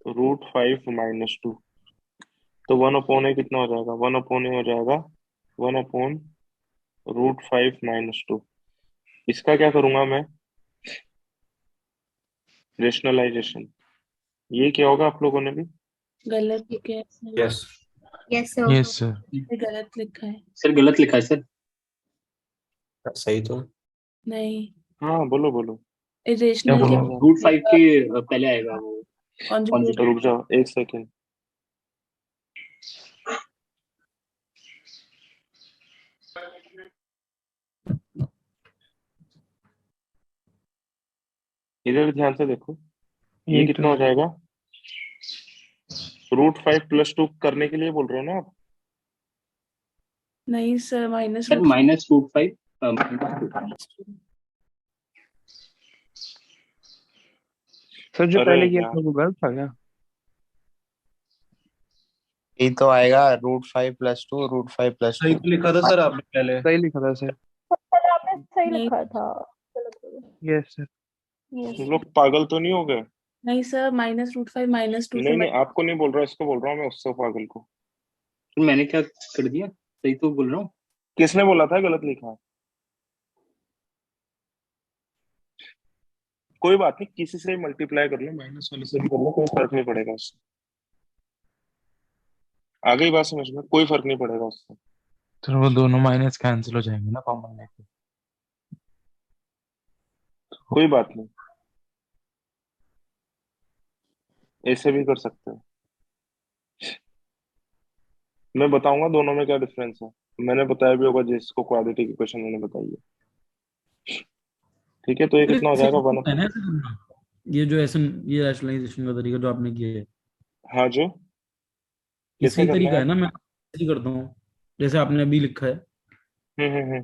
√5 - 2। तो 1/a कितना हो जाएगा, 1/a हो जाएगा 1/√5 - 2। इसका क्या करूंगा मैं, रेशनलाइजेशन। ये क्या होगा आप लोगों ने भी, गलत लिखा है sir. Yes Yes, sir. Yes sir. ये गलत लिखा है। सर गलत लिखा है सर। सही तो। नहीं, हाँ बोलो बोलो। इरेशनल बोला? के √5 के पहले आएगा वो कॉन्जुगेट। रुक जाओ एक सेकेंड। इधर ध्यान से देखो, ये कितना हो जाएगा, √5 + 2 करने के लिए बोल रहे हो ना आप। नहीं सर, माइनस सर -√5 सर जो अरे पहले किया यार, था वो गलत था क्या? ये तो आएगा √5 + 2 √5 सही + 2। तो लिखा था सर आपने पहले। सही लिखा था सर। सर आपने सही नहीं, लिखा था। गलत हो गया। Yes sir. Yes. तुम लोग पागल तो नहीं हो गए? नहीं सर, -√5 -2 से नहीं नहीं, आपको नहीं बोल रहा, इसको बोल रहा हूँ मैं, उससे पागल को। मैंने क्या कर दिया, सही तो बोल रहा हूँ। किसने बोला था गलत लिखा है? कोई बात नहीं, किसी से मल्टीप्लाई कर लो, माइनस वाले से भी कर लो, कोई फर्क नहीं पड़ेगा उससे। आ गई बात समझ में, कोई फर्क नहीं पड़ेगा उससे। तो वो दोनों माइनस कैंसिल हो जाएंगे ना कॉमन लेके। कोई बात नहीं, ऐसे भी कर सकते हैं। मैं बताऊंगा दोनों में क्या डिफरेंस है, मैंने बताया भी होगा जिसको क्वाड्रेटिक इक्वेशन मैंने बताई है। ठीक है, तो ये फिर कितना हो इससे जाएगा, कुछ वन। होता है ना ऐसे करना। ये जो ऐसे ये रैशनलाइजेशन का तरीका जो आपने किया है, हाँ जो, ये कैसे सही करना है तरीका है आप? ना। मैं ऐसे ही करता हूँ जैसे आपने अभी लिखा है। हम्म।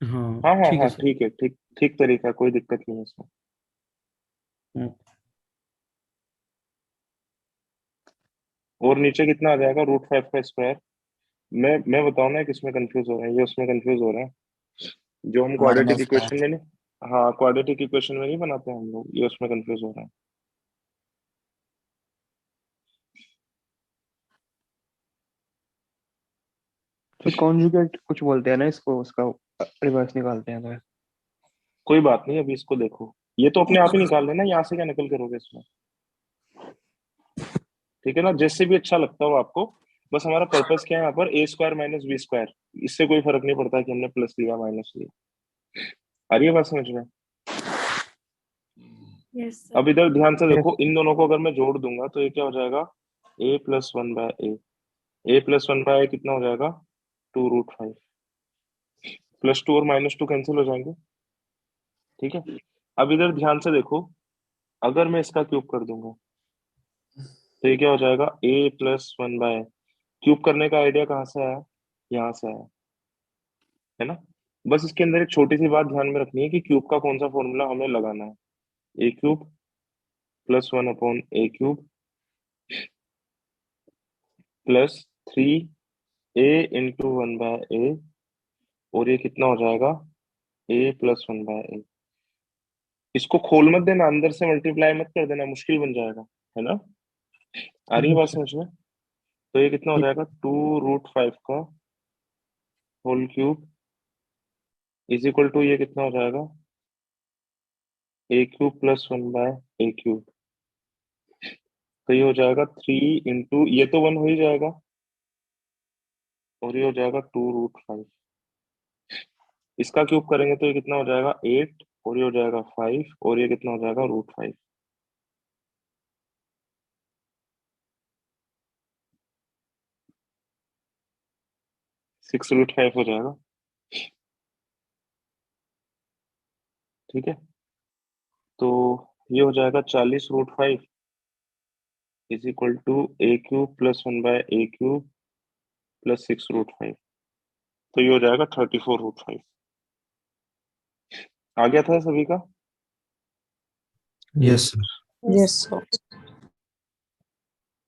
हाँ हाँ हाँ ठीक है हाँ, सर। ठीक है, ठीक ठीक तरीका है, कोई दिक्कत नहीं है इसमें। हाँ, और नीचे कितना आ जाएगा, √5 का स्क्वायर। मैं बताऊँ ना किसमें कंफ्यूज हो रहे हैं, ये उसमें कंफ्यूज हो रहे हैं जो हम क्वाड्रेटिक माइनस का। इक्वेशन में नहीं, हाँ क्वाड्रेटिक इक्वेशन में नहीं बनाते हम लोग, ये उसमें कंफ्यूज हो रहे हैं। तो कॉन्जुगेट कुछ बोलते हैं ना इसको, उसका रिवर्स निकालते हैं तो। कोई बात नहीं, अभी इसको देखो, ये तो अपने आप ही निकाल लेना, यहाँ से क्या नकल करोगे इसमें। ठीक है ना, जैसे भी अच्छा लगता हो आपको। बस हमारा पर्पस क्या है यहाँ पर, a² - b²। इससे कोई फर्क नहीं पड़ता कि हमने प्लस लिया माइनस लिया। आ रही है बात समझ में? Yes sir. अब इधर ध्यान से देखो, इन दोनों को अगर मैं जोड़ दूंगा तो ये क्या हो जाएगा, a plus one by A plus one by कितना हो जाएगा, 2√5, +2 और -2 कैंसिल हो जाएंगे। ठीक है, अब इधर ध्यान से देखो, अगर मैं इसका क्यूब कर दूंगा तो ये क्या हो जाएगा, a plus one by, cube करने का आइडिया कहाँ से आया, यहाँ से आया, है ना। बस इसके अंदर एक छोटी सी बात ध्यान में रखनी है कि क्यूब का कौन सा फॉर्मूला हमें लगाना है, a cube plus 1/a³ plus 3a into 1/a, और ये कितना हो जाएगा, a प्लस 1/a। इसको खोल मत देना, अंदर से मल्टीप्लाई मत कर देना, मुश्किल बन जाएगा, है ना। आ रही है बात समझ में? तो ये कितना हो जाएगा, 2√5 का whole cube is equal to, ये कितना हो जाएगा, a³ प्लस 1/a³। तो ये हो जाएगा 3 इंटू, ये तो 1 हो ही जाएगा, और ये हो जाएगा 2√5। इसका क्यूब करेंगे तो ये कितना हो जाएगा, 8, और ये हो जाएगा 5, और ये कितना हो जाएगा, √5। 6√5 हो जाएगा। ठीक है, तो ये हो जाएगा 40√5 is equal to a³ plus 1/a³ plus 6√5। तो ये हो जाएगा 34√5। आ गया था सभी का? Yes sir. Yes sir.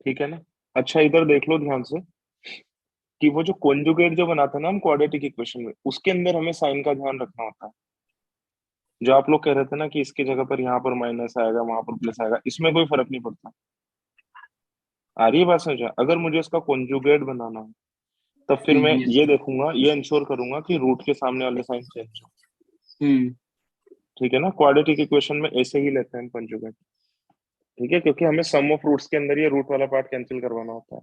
ठीक है ना। अच्छा, इधर देख लो ध्यान से कि वो जो कॉन्जुगेट जो बनाते हैं ना हम क्वाड्रेटिक इक्वेशन में, उसके अंदर हमें साइन का ध्यान रखना होता है। जो आप लोग कह रहे थे ना कि इसकी जगह पर यहाँ पर माइनस आएगा, वहां पर प्लस आएगा, इसमें कोई फर्क नहीं पड़ता। आ रही है बात समझ? अगर मुझे इसका कॉन्जुगेट बनाना है तब फिर मैं यस ये सर। देखूंगा, ये इंश्योर करूंगा कि रूट के सामने वाले साइन चेंज हो। हम्म। ठीक है ना, क्वाड्रेटिक इक्वेशन में ऐसे ही लेते हैं कॉन्जुगेट। ठीक है, क्योंकि हमें सम ऑफ रूट्स के अंदर ये रूट वाला पार्ट कैंसिल करवाना होता है।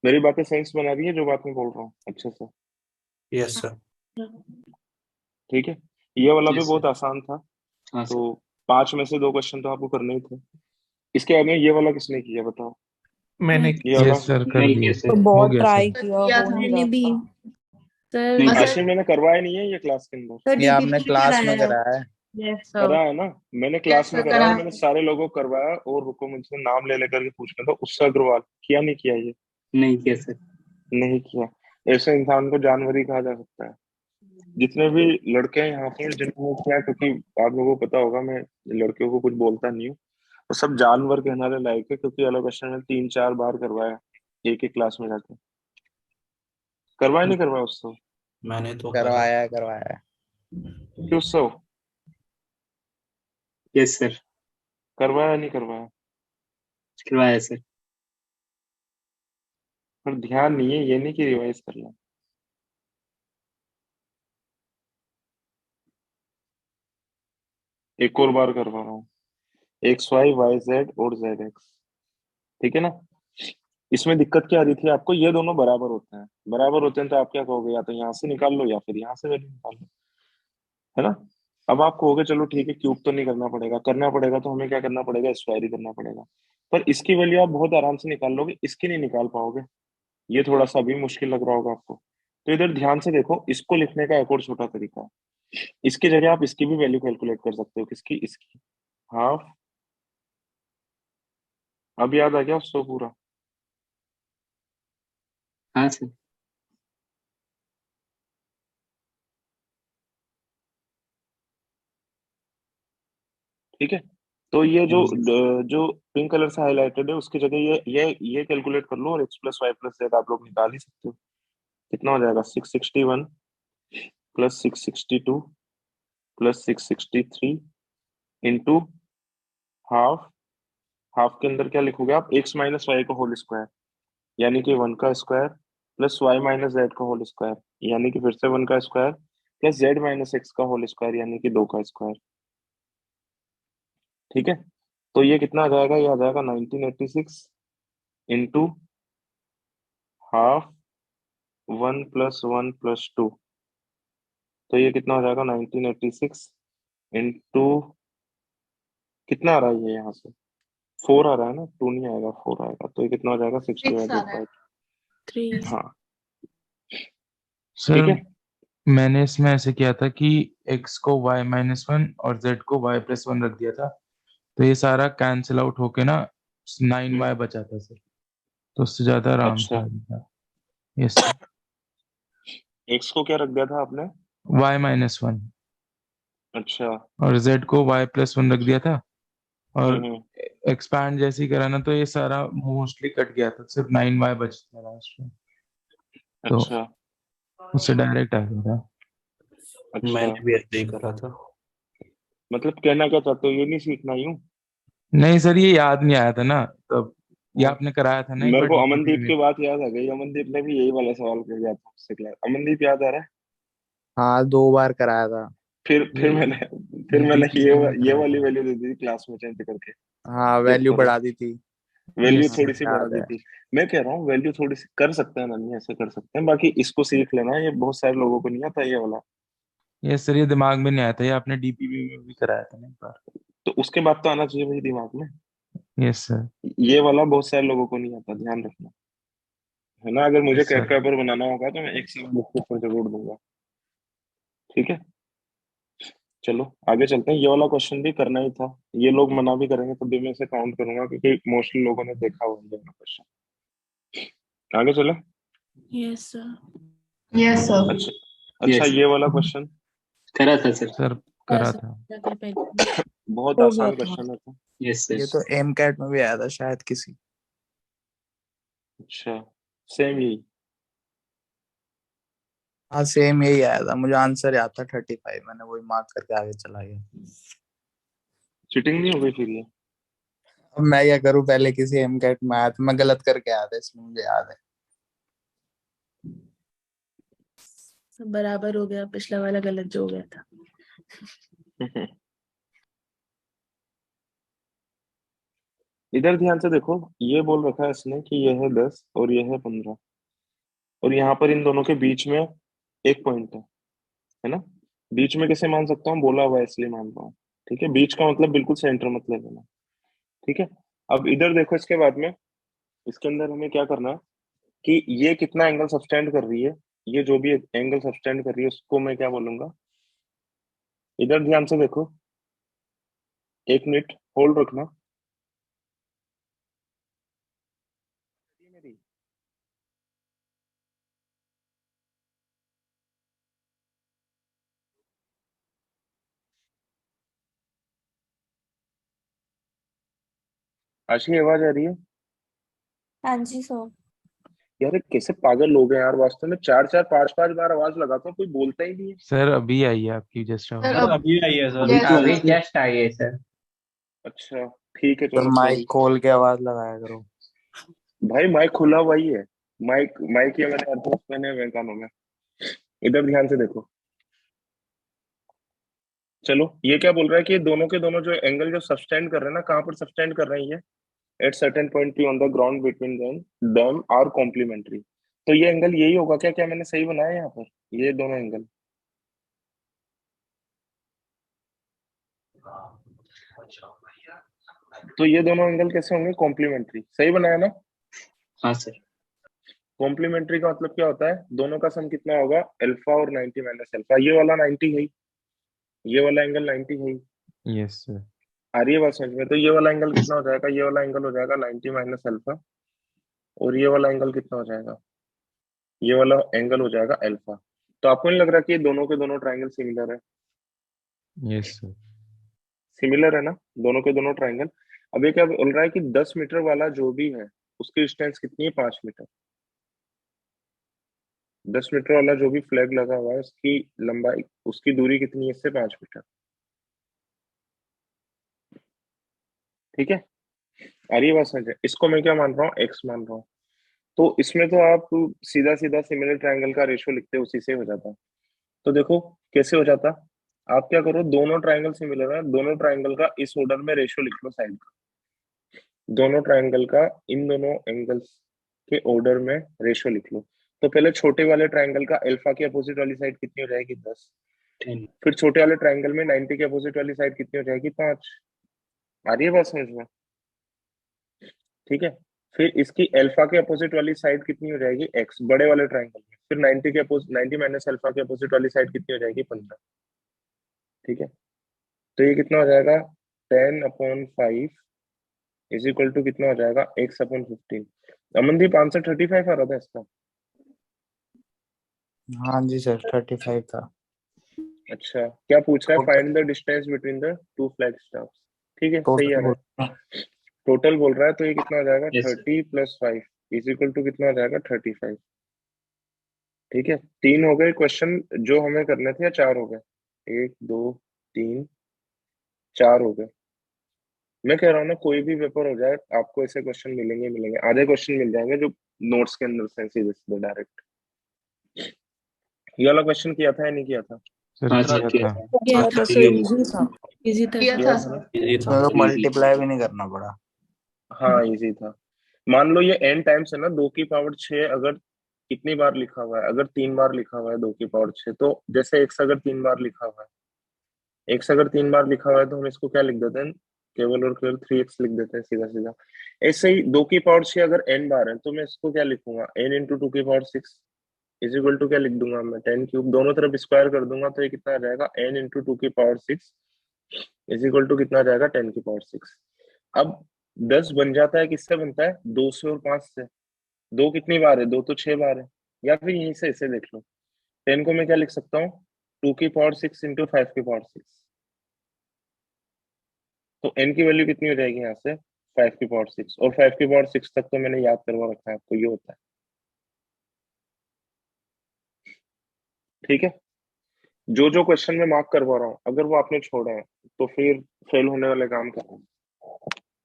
मेरी बातें सेंस बना रही है जो बात मैं बोल रहा हूँ अच्छे से? Yes sir. ठीक है, ये वाला भी यस बहुत सर। आसान था। हाँ सर। तो 5 में से 2 क्वेश्चन तो आपको करने ही थे। इसके बाद में ये वाला किसने किया बताओ, मैंने ये वाला? यस सर, कर नहीं दिए। किया तो सर। हो बहुत गया ट्राई सर। किया, किया हो था नहीं मैंने भी रहा। सर। नहीं किया आशीष, मैंने करवाया नहीं है ये क्लास के अंदर? सर ये आपने डीपीटी क्लास में कराया। कराया है? यस करा सर। है ना, मैंने यस क्लास में सर कराया, और करा। मैंने सारे लोगों को करवाया। और रुको, मुझसे नाम ले लेकर के पूछना था, उससे अग्रवाल किया नहीं किया ये? नहीं किया सर। नहीं किया। ऐसे इंसान को जानवर ही कहा जा सकता है। जितने भी लड़के हैं यहाँ पर जिन्होंने किया, क्योंकि आप लोगों को पता होगा मैं लड़कियों को कुछ बोलता नहीं हूँ, तो सब जानवर कहने लायक है, क्योंकि अलग क्वेश्चन में 3-4 बार करवाया एक ही क्लास में जाके। करवाया नहीं करवाया उससे? मैंने तो करा। करवाया है, करवाया है। कि उससे यस सर। करवाया नहीं करवाया? करवाया सर। पर ध्यान नहीं है, ये नहीं कि रिवाइज कर लें। एक और बार करवा रहा हूँ, XY YZ और ZX। ठीक है ना। इसमें दिक्कत क्या आ रही थी आपको, ये दोनों बराबर होते हैं, बराबर होते हैं तो आप क्या कहोगे, या तो यहाँ से निकाल लो या फिर यहाँ से वैल्यू निकाल लो, है ना। अब आप कहोगे चलो ठीक है, क्यूब तो नहीं करना पड़ेगा, करना पड़ेगा तो हमें क्या करना पड़ेगा, स्क्वायर ही करना पड़ेगा। पर इसकी वैल्यू आप बहुत आराम से निकाल लोगे, इसकी नहीं निकाल पाओगे। ये थोड़ा सा भी मुश्किल लग रहा होगा आपको। तो इधर ध्यान से देखो, इसको लिखने का एक और छोटा तरीका है। इसकी जगह आप इसकी भी वैल्यू कैलकुलेट कर सकते हो। किसकी? इसकी। हाफ। अब याद आ गया उसको पूरा? हाँ सर। ठीक है, तो ये जो हाँ सर। जो पिंक कलर से हाईलाइटेड है उसकी जगह ये कैलकुलेट कर लो, और x+y+z आप लोग निकाल ही सकते हो। कितना हो जाएगा, 661 plus 662 plus 663 into half. Half के अंदर क्या लिखोगे आप, x माइनस वाई का होल स्क्वायर, यानी कि 1 का square, plus y minus Z का होल स्क्वायर, यानी कि फिर से 1 का square, plus z minus x का होल स्क्वायर, यानी कि 2 का स्क्वायर। ठीक है, तो ये कितना आ जाएगा, ये आ जाएगा 1986 इंटू हाफ 1 + 1 + 2 तो ये कितना हो जाएगा 1986 इंटू कितना आ रहा है ये यहाँ से 4 आ रहा है ना, 2 नहीं आएगा 4 आएगा, तो ये कितना हो जाएगा 6 डिवाइडेड बाय 3 हाँ सर ठीक है। मैंने इसमें ऐसे किया था कि x को y-1 और z को y+1 रख दिया था, तो ये सारा कैंसिल आउट होके ना 9y बचा था सर, तो उससे ज्यादा आराम से अच्छा आ गया था। यस x को क्या रख दिया था आपने? y-1 अच्छा और z को y+1 रख दिया था, और हम्म एक्सपैंड जैसे ही करा ना तो ये सारा मोस्टली कट गया था, सिर्फ 9y बचता था लास्ट में, तो अच्छा उससे डायरेक्ट आ गया था। अच्छा मैंने भी ऐसे ही करा था। मतलब कहना क्या चाहते हो, ये नहीं सीखना यूं? नहीं सर ये याद नहीं आया था ना, तब ये आपने कराया था ना एक मेरे बार को डीपीपी अमनदीप में। की बात याद आ गई, अमनदीप ने भी यही वाला सवाल कर दिया था मुझसे क्लास। अमनदीप याद आ रहा है? हाँ 2 बार कराया था। फिर मैंने डीपीपी में ये कराया वाली था। वैल्यू दे दी थी क्लास में चेंज करके। हाँ चेक वैल्यू करो, बढ़ा दी थी। वैल्यू हाँ थोड़ी सी बढ़ा याद दी है। थी। मैं कह रहा हूँ वैल्यू थोड़ी सी कर सकते हैं, नन्ही ऐसे कर सकते हैं, बाकी इसको सीख लेना, ये बहुत सारे लोगों को नहीं आता ये वाला। ये सर ये दिमाग में नहीं आया था, ये आपने डीपीपी में भी कराया था ना एक बार। तो उसके बाद तो आना चाहिए भाई दिमाग में। Yes sir. ये वाला बहुत सारे लोगों को नहीं आता, ध्यान रखना है ना। अगर मुझे यस क्रैक सर। पेपर बनाना होगा तो मैं एक सवाल इसके ऊपर जरूर दूंगा, ठीक है। चलो आगे चलते हैं, ये वाला क्वेश्चन भी करना ही था, ये लोग मना भी करेंगे तब भी मैं इसे काउंट करूंगा क्योंकि मोस्टली लोगों ने देखा हुआ है ये वाला क्वेश्चन। आगे चले। Yes sir Yes, sir. अच्छा अच्छा, यस ये वाला क्वेश्चन करा था सर। सर हाँ करा सर था। कर पहले बहुत हो गया आसान था। क्वेश्चन है था। Yes sir. ये तो एम कैट में भी आया था शायद किसी। अच्छा सेम ही। हाँ सेम यही आया था, मुझे आंसर याद था 35, मैंने वही मार्क करके आगे चला गया। चीटिंग नहीं हो गई फिर ये? अब मैं क्या करूं, पहले किसी एम कैट में आया था, मैं गलत करके आया था इसलिए मुझे याद है। सब बराबर हो गया, पिछला वाला गलत जो हो गया था। इधर ध्यान से देखो, ये बोल रखा है इसने कि ये है 10 और ये है 15, और यहाँ पर इन दोनों के बीच में एक पॉइंट है ना। बीच में कैसे मान सकता हूँ, बोला हुआ है इसलिए मान रहा हूँ, ठीक है। बीच का मतलब बिल्कुल सेंटर मत ले लेना, ठीक है। अब इधर देखो, इसके बाद में इसके अंदर हमें क्या करना है कि ये कितना एंगल सब्सटेंड कर रही है, ये जो भी एंगल सब्सटेंड कर रही है उसको मैं क्या बोलूंगा। इधर ध्यान से देखो, 1 मिनट होल्ड रखना। मेरी आशी आवाज आ रही है? हाँ जी सर। यार ये कैसे पागल लोग हैं यार, वास्तव में 4-4 5-5 बार आवाज लगाता हूँ, कोई बोलता ही नहीं है। सर अभी आई है आपकी जस्ट सर आवाज। अब अभी आई है सर। अभी तो अभी आई सर। जस्ट आई है सर। अच्छा ठीक है, सर चलो माइक सॉरी। खोल के आवाज लगाया करो। भाई माइक खुला हुआ ही है, माइक माइक ये मैंने एयरपोर्ट मैंने हुए कानों में। इधर ध्यान से देखो, चलो ये क्या बोल रहा है कि ये दोनों के दोनों जो एंगल जो सब्सटेंड कर रहे हैं ना, कहाँ पर सब्सटेंड कर रहे हैं ये, at certain point P on the ground between them are complementary. तो ये एंगल यही होगा क्या? क्या मैंने सही बनाया यहाँ पर? ये दोनों एंगल, तो ये दोनों एंगल कैसे होंगे? कॉम्प्लीमेंट्री, सही बनाया ना। हाँ सर। कॉम्प्लीमेंट्री का मतलब क्या होता है, दोनों का सम कितना होगा, अल्फा और 90 माइनस अल्फा। ये वाला 90 है, ये वाला एंगल 90 है। Yes sir. आ रही है बात समझ में? तो ये वाला एंगल कितना हो जाएगा, ये वाला एंगल हो जाएगा 90 माइनस अल्फा, और ये वाला एंगल कितना हो जाएगा, ये वाला एंगल हो जाएगा अल्फा। तो आपको नहीं लग रहा कि ये दोनों के दोनों ट्राइंगल सिमिलर है? Yes sir. सिमिलर है ना, दोनों के दोनों ट्राइंगल। अब ये क्या बोल रहा है कि 10 मीटर वाला जो भी है उसकी डिस्टेंस कितनी है, 5 मीटर। 10 मीटर वाला जो भी फ्लैग लगा हुआ है उसकी लंबाई, उसकी दूरी कितनी है इससे, 5 मीटर, ठीक है। आ रही है बात समझ? इसको मैं क्या मान रहा हूँ, एक्स मान रहा हूँ। तो इसमें तो आप सीधा सीधा सिमिलर ट्रायंगल का रेशियो लिखते, उसी से हो जाता। तो देखो कैसे हो जाता, आप क्या करो, दोनों ट्रायंगल सिमिलर है, दोनों ट्रायंगल का इस ऑर्डर में रेशियो लिख लो साइड का। दोनों ट्रायंगल का इन दोनों एंगल्स के ऑर्डर में रेशियो लिख लो। तो पहले छोटे वाले ट्रायंगल का अल्फा की अपोजिट वाली साइड कितनी हो जाएगी, 10। 10 फिर छोटे वाले ट्राइंगल में 90 के अपोजिट वाली साइड कितनी हो जाएगी? 5। आ रही है बात समझ में? ठीक है, फिर इसकी अल्फा के अपोजिट वाली साइड कितनी हो जाएगी? x, बड़े वाले ट्राइंगल में। फिर 90 के अपोजिट, 90 माइनस अल्फा के अपोजिट वाली साइड कितनी हो जाएगी? 15। ठीक है, तो ये कितना हो जाएगा? 10/5 इज इक्वल टू कितना हो जाएगा? x/15। अमनदीप आंसर 35 आ रहा था इसका। हाँ जी सर 35 था। अच्छा, क्या पूछ रहा है? Find the distance between the two flag stops. ठीक है, सही आ रहा है। टोटल बोल रहा है, तो ये कितना हो जाएगा? Yes, sir. 30 + 5 is equal to कितना हो जाएगा? 35। ठीक है, 3 हो गए क्वेश्चन जो हमें करने थे, या 4 हो गए? 1 2 3 4 हो गए। मैं कह रहा हूँ ना, कोई भी पेपर हो जाए, आपको ऐसे क्वेश्चन मिलेंगे मिलेंगे। आधे क्वेश्चन मिल जाएंगे जो नोट्स के अंदर से सीधे सीधे डायरेक्ट। ये वाला क्वेश्चन किया था या नहीं किया था? सर हाँ किया सर किया था। था। किया था सर, Easy इजी था, इजी था किया sir। था था सर। ना? इसमें तो मल्टीप्लाई भी नहीं करना पड़ा। हाँ, इजी था। मान लो ये n टाइम्स है ना, 2 की पावर 6 अगर कितनी बार लिखा हुआ है? अगर 3 बार लिखा हुआ है 2 की पावर 6, तो जैसे x अगर 3 बार लिखा हुआ है, x अगर 3 बार लिखा हुआ है, तो हम इसको क्या लिख देते हैं? केवल और केवल 3x लिख देते हैं सीधा सीधा। ऐसे ही 2 की पावर 6 अगर n बार है, तो मैं इसको क्या लिखूंगा? n × 2 की पावर 6 इज इक्वल टू क्या लिख दूंगा मैं? 10³ दोनों तरफ स्क्वायर कर दूंगा, तो ये कितना आ जाएगा? n × 2 की पावर 6 इज इक्वल टू कितना आ जाएगा? 10 की पावर 6। अब 10 बन जाता है, किससे बनता है? 2 से और 5 से। 2 कितनी बार है? 2 तो 6 बार है। या फिर यहीं से इसे देख लो, 10 को मैं क्या लिख सकता हूँ? 2 की पावर 6 × 5 की पावर 6। तो n की वैल्यू कितनी हो जाएगी यहाँ से? 5 की पावर 6। और 5 की पावर 6 तक तो मैंने याद करवा रखा है आपको, ये होता है। ठीक है, जो जो क्वेश्चन मैं मार्क करवा रहा हूँ, अगर वो आपने छोड़ा है तो फिर फेल होने वाले काम कर रहा हूँ।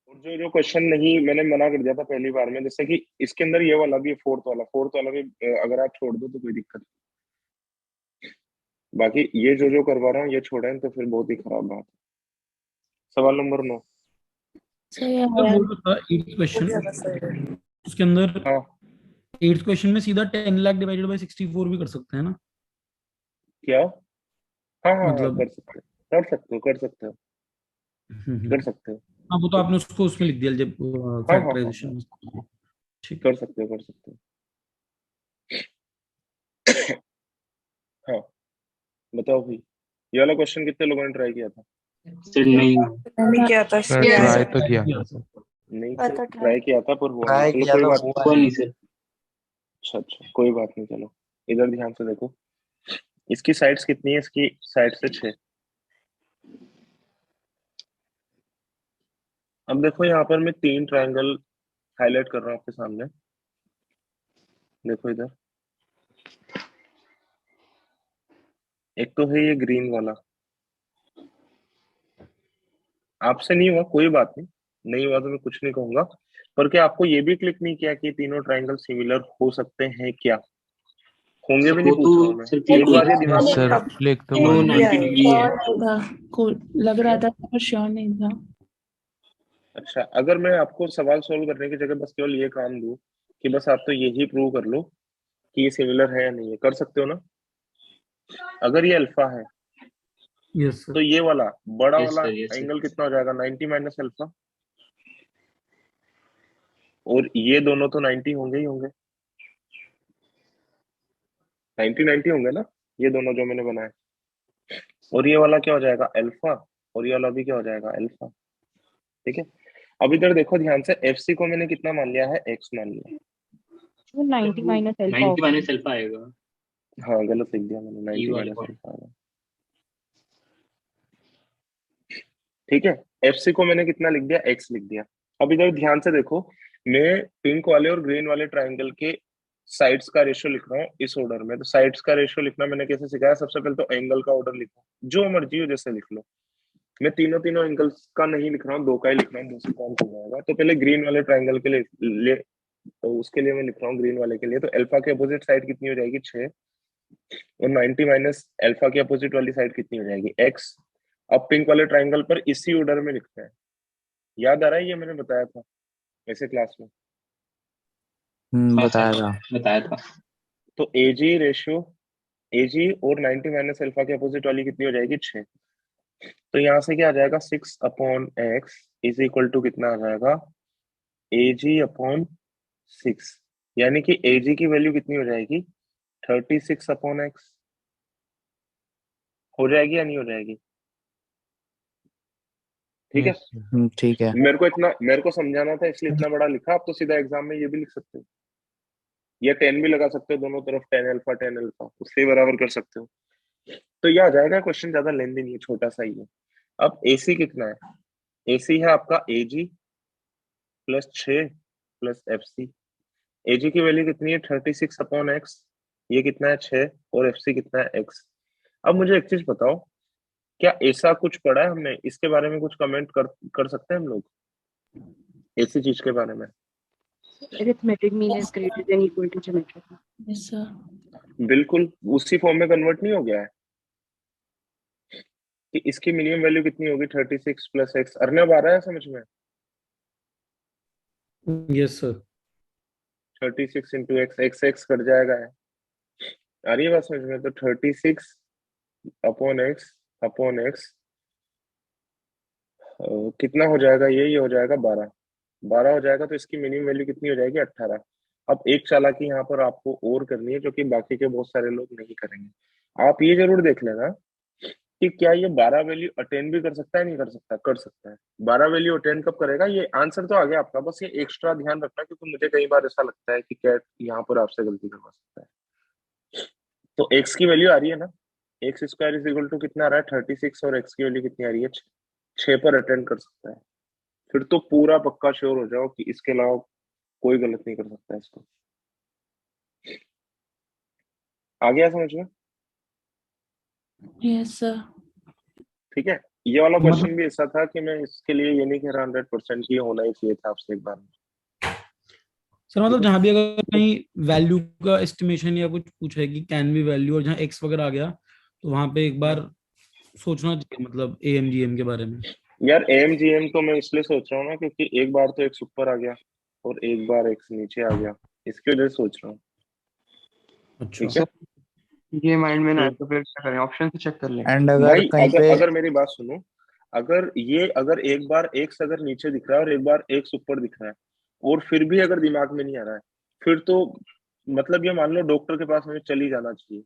और जो जो क्वेश्चन नहीं, मैंने मना कर दिया था पहली बार में, जैसे कि इसके अंदर ये वाला भी, फोर्थ वाला भी अगर आप छोड़ दो तो कोई दिक्कत नहीं। बाकी ये जो जो करवा रहा हूँ ये छोड़े तो फिर बहुत ही खराब बात है। सवाल नंबर 9। सही है सर यार। बोल रहा था 8th क्वेश्चन, उसके अंदर हाँ 8th क्वेश्चन में सीधा 10 लाख डिवाइडेड बाय 64 भी कर सकते हैं ना? क्या? हाँ हाँ हाँ, मतलब कर सकते हो, कर सकते हो, कर सकते हो, कर सकते हो। हाँ, वो तो आपने उसको उसमें लिख दिया जब हाँ हाँ हाँ फैक्टराइजेशन में। ठीक है। कर सकते हो, कर सकते हो। हाँ, बताओ भाई, ये वाला क्वेश्चन कितने लोगों ने ट्राई किया था? सर नहीं मैंने किया था सर किया ट्राई है। तो किया था सर। नहीं पता सर, ट्राई ट्राई किया था पर हुआ नहीं। ट्राई चलो किया कोई तो बात। हुआ हुआ नहीं। नहीं सर। अच्छा अच्छा, कोई बात नहीं। चलो इधर ध्यान से देखो, इसकी साइड्स कितनी है? इसकी साइड से 6। अब देखो यहाँ पर मैं 3 ट्रायंगल हाईलाइट कर रहा हूँ आपके सामने। देखो इधर, एक तो है ये ग्रीन वाला। आपसे नहीं हुआ कोई बात नहीं, नहीं हुआ तो मैं कुछ नहीं कहूंगा, पर क्या आपको ये भी क्लिक नहीं किया कि तीनों ट्रायंगल सिमिलर हो सकते हैं? क्या होंगे भी नहीं वो पूछ रहा हूँ तो मैं, सर एक बार ये क्लिक दिमाग में। सर क्लिक तो वो कर किया लिया। 90 है। डिग्री है। श्योर नहीं था, को लग रहा था पर श्योर नहीं था। अच्छा, अगर मैं आपको सवाल सोल्व करने की जगह बस केवल ये काम दूं कि बस आप तो यही प्रूव कर लो कि ये सिमिलर है या नहीं है, कर सकते हो ना? अगर ये अल्फा है यस तो सर। ये वाला बड़ा यस वाला सर, यस सर। एंगल कितना हो जाएगा? 90 माइनस अल्फा। और ये दोनों तो 90 होंगे ही होंगे, 90 होंगे ना ये दोनों जो मैंने बनाए। और ये वाला क्या हो जाएगा? अल्फा। और ये वाला भी क्या हो जाएगा? अल्फा। ठीक है, अब इधर देखो ध्यान से, एफ सी को मैंने कितना मान लिया है? एक्स मान लिया। 90 माइनस अल्फा 90 माइनस अल्फा आएगा। हाँ गलत लिख दिया मैंने, 90 वाले माइनस part। अल्फा आएगा। ठीक है, एफ सी को मैंने कितना लिख दिया? एक्स लिख दिया। अब इधर ध्यान से देखो, मैं पिंक वाले और ग्रीन वाले ट्राइंगल के साइड्स का रेशियो लिख रहा हूँ इस ऑर्डर में। तो साइड्स का रेशियो लिखना मैंने कैसे सिखाया? सबसे पहले तो एंगल का ऑर्डर लिखो, जो मर्जी हो जैसे लिख लो। मैं तीनों तीनों एंगल्स का नहीं लिख रहा हूँ, 2 का ही लिख रहा हूँ, 2 से काम चल जाएगा। तो पहले ग्रीन वाले ट्राइंगल के लिए तो उसके लिए मैं लिख रहा हूँ ग्रीन वाले के लिए, तो अल्फा के अपोजिट साइड कितनी हो जाएगी? 6। और 90 माइनस अल्फा के अपोजिट वाली साइड कितनी हो जाएगी? x। अब पिंक वाले ट्राइंगल पर इसी ऑर्डर में लिखते हैं। याद आ रहा है? ये मैंने बताया था ऐसे क्लास में। बताया था। बताया था। तो एजी रेशियो एजी और 90 माइनस अल्फा के अपोजिट वाली कितनी हो जाएगी 6। तो यहाँ से क्या आ जाएगा 6/x इज इक्वल टू कितना आ जाएगा एजी अपॉन 6, यानी कि एजी की वैल्यू कितनी हो जाएगी 36/x। हो जाएगी या नहीं हो जाएगी? ठीक है, ठीक है। मेरे को समझाना था इसलिए इतना बड़ा लिखा। आप तो सीधा एग्जाम में ये भी लिख सकते हो या 10 भी लगा सकते हो, दोनों तरफ 10 अल्फा 10 अल्फा उससे बराबर कर सकते हो। तो ये आ जाएगा, क्वेश्चन ज्यादा लेंदी नहीं है, छोटा सा ही है। अब एसी कितना है? एसी है आपका एजी प्लस 6 प्लस एफसी। एजी की वैल्यू कितनी है 36/x, ये कितना है 6, और एफसी कितना है x। अब मुझे एक चीज बताओ, क्या ऐसा कुछ पढ़ा है हमने इसके बारे में? कुछ कमेंट कर सकते हैं हम लोग ऐसी चीज के बारे में? Arithmetic mean is greater than equal to geometric mean. Yes sir. बिल्कुल उसी फॉर्म में कन्वर्ट नहीं हो गया है कि इसकी मिनिमम वैल्यू कितनी होगी 36 प्लस एक्स। अर्नब आ रहा है समझ में? Yes sir. 36 into x, x x cut जाएगा है। आ रही है बात समझ में? तो 36 अपॉन एक्स कितना हो जाएगा? ये हो जाएगा 12 हो जाएगा। तो इसकी मिनिमम वैल्यू कितनी हो जाएगी 18। अब एक चालाकी यहाँ पर आपको और करनी है जो कि बाकी के बहुत सारे लोग नहीं करेंगे। आप ये जरूर देख लेना कि क्या ये 12 वैल्यू अटेन भी कर सकता है, नहीं कर सकता? कर सकता है। 12 वैल्यू अटेन कब करेगा? ये आंसर तो आ गया आपका, बस ये एक्स्ट्रा ध्यान रखना क्योंकि मुझे कई बार ऐसा लगता है कि क्या यहाँ पर आपसे गलती करवा सकता है। तो एक्स की वैल्यू आ रही है ना, x square is equal to कितना आ रहा है 36, और एक्स की वैल्यू कितनी आ रही है 6 पर अटेंड कर सकता है। फिर तो पूरा पक्का श्योर हो जाओ कि इसके अलावा कोई गलत नहीं कर सकता है इसको। आ गया समझ में? Yes sir. ठीक है, ये वाला क्वेश्चन मतलब भी ऐसा था कि मैं इसके लिए ये नहीं कह रहा 100% की होना ही चाहिए था आपसे एक बार में। सर मतलब जहां भी अगर कहीं वैल्यू का एस्टिमेशन या कुछ पूछे कि कैन बी वैल्यू और जहां एक्स वगैरह आ गया तो वहां पे एक बार सोचना चाहिए मतलब एएमजीएम के बारे में। यार एमजीएम तो मैं इसलिए सोच रहा हूँ ना क्योंकि एक बार तो एक्स ऊपर आ गया और एक बार एक्स नीचे आ गया, इसकी वजह से सोच रहा हूँ। अच्छा ठीक है। ये माइंड में ना है तो फिर क्या करें, ऑप्शन से चेक कर लें। एंड अगर भाई कहीं पे अगर मेरी बात सुनो, अगर एक बार एक्स अगर नीचे दिख रहा है और एक बार एक्स ऊपर दिख रहा है और फिर भी अगर दिमाग में नहीं आ रहा है, फिर तो मतलब ये मान लो डॉक्टर के पास हमें चली जाना चाहिए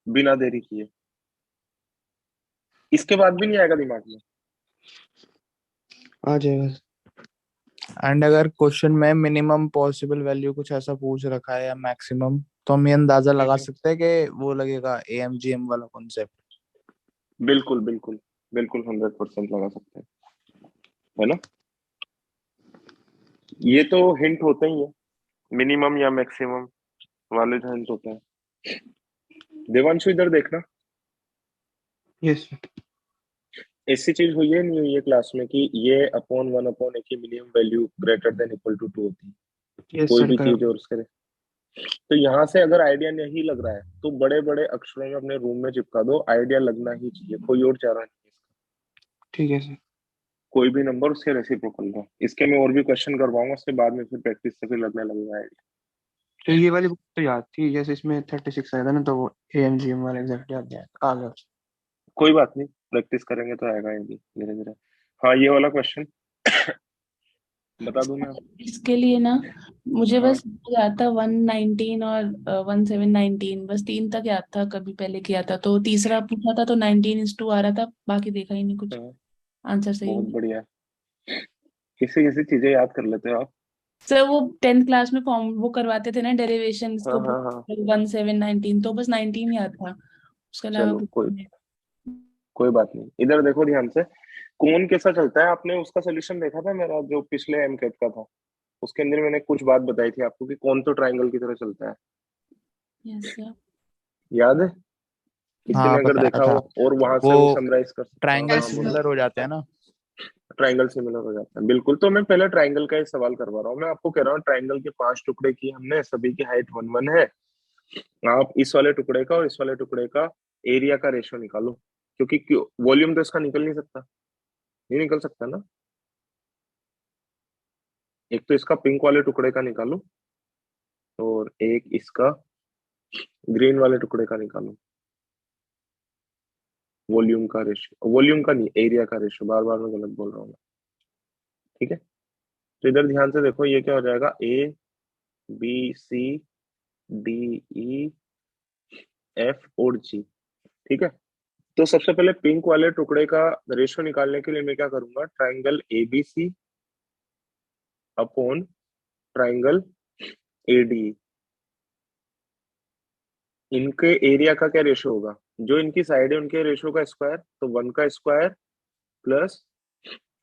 बिना देरी किए। इसके बाद भी नहीं आएगा दिमाग में। आ जाएगा। एंड अगर क्वेश्चन में मिनिमम पॉसिबल वैल्यू कुछ ऐसा पूछ रखा है या मैक्सिमम, तो हम ये अंदाजा लगा सकते हैं कि वो लगेगा एएमजीएम वाला कॉन्सेप्ट। बिल्कुल बिल्कुल बिल्कुल 100% लगा सकते हैं, है ना? ये तो हिंट होते ही है, मिनिमम या मैक्सिमम वाले जो हिंट होते हैं। देवांशु इधर देखना, यस ऐसी चीज हुई है नहीं हुई है क्लास में कि ये अपॉन 1/a की minimum value greater than equal to 2 होती है यस कोई सर भी करो। चीज और उसके। तो यहाँ से अगर आइडिया नहीं लग रहा है तो बड़े बड़े अक्षरों में अपने रूम में चिपका दो, आइडिया लगना ही चाहिए, कोई और चारा नहीं है इसका। ठीक है सर। कोई भी नंबर उसके रेसिप्रोकल का। इसके मैं और भी क्वेश्चन करवाऊंगा, उसके बाद में फिर प्रैक्टिस से फिर लगने लगेगा आइडिया। तो ये वाली बुक तो याद थी, जैसे इसमें 36 आया था ना तो वो एएमजीएम वाला एग्जैक्ट याद गया आ गया। कोई बात नहीं, प्रैक्टिस करेंगे तो आएगा ये धीरे धीरे। हाँ ये वाला क्वेश्चन बता दूं मैं आपको? इसके लिए ना मुझे हाँ बस याद था 119 और 1719, बस 3 तक याद था, कभी पहले किया था। तो तीसरा पूछा था तो 19:2 आ रहा था, बाकी देखा ही नहीं कुछ, हाँ, आंसर सही बहुत नहीं। बढ़िया। किसी किसी चीजें याद कर लेते हो आप। सर वो 10th क्लास में फॉर्म वो करवाते थे ना डेरिवेशन हाँ इसको, हाँ हाँ 1719, तो बस 19 याद था, उसके अलावा चलो कुछ कोई नहीं। कोई बात नहीं। इधर देखो ध्यान से, कौन कैसा चलता है। आपने उसका सोल्यूशन देखा था मेरा जो पिछले एमकेट का था? उसके अंदर मैंने कुछ बात बताई थी आपको कि कौन तो ट्रायंगल की तरह चलता है, यस सर। याद है? किसी ने हाँ अगर बताया देखा था। हो और वहां से वो वो समराइज कर सकता हो। ट्रायंगल हाँ बोलो। सिमिलर हो जाते हैं ना। ट्रायंगल सिमिलर हो जाता है बिल्कुल। तो मैं पहले ट्रायंगल का एक सवाल करवा रहा हूँ। मैं आपको कह रहा हूँ ट्रायंगल के 5 टुकड़े किए हमने, सभी की हाइट 1 1 है। आप इस वाले टुकड़े का और इस वाले टुकड़े का एरिया का रेशियो निकालो, क्योंकि वॉल्यूम तो इसका निकल नहीं सकता, नहीं निकल सकता ना। एक तो इसका पिंक वाले टुकड़े का निकालो और एक इसका ग्रीन वाले टुकड़े का निकालो, वॉल्यूम का रेशियो, वॉल्यूम का नहीं, एरिया का रेशियो, बार बार मैं गलत बोल रहा हूँ। ठीक है, तो इधर ध्यान से देखो, ये क्या हो जाएगा, A B C D E F और जी। ठीक है, तो सबसे पहले पिंक वाले टुकड़े का रेशियो निकालने के लिए मैं क्या करूंगा, triangle ABC upon triangle AD, इनके एरिया का क्या रेशियो होगा, जो इनकी साइड है उनके रेशियो का स्क्वायर, तो 1 का स्क्वायर प्लस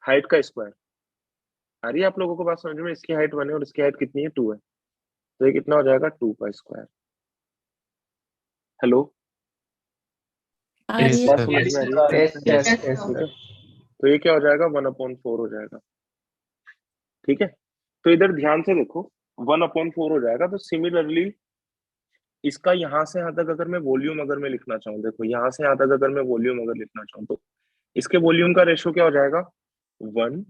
हाइट का स्क्वायर। आ रही है आप लोगों को बात समझ में, इसकी हाइट 1 है और इसकी हाइट कितनी है, 2 है, तो ये कितना हो जाएगा, 2 का स्क्वायर। हेलो, आ रही है बात समझ में आ रही है? यस यस यस ठीक है, तो ये क्या हो जाएगा, 1/4 हो जाएगा। ठीक है, तो इधर ध्यान से देखो, 1/4 हो जाएगा। तो सिमिलरली इसका यहाँ से यहाँ तक अगर मैं वॉल्यूम अगर मैं लिखना चाहूँ, देखो यहाँ से यहाँ तक अगर मैं वॉल्यूम अगर लिखना चाहूँ, तो इसके वॉल्यूम का रेशियो क्या हो जाएगा, 1।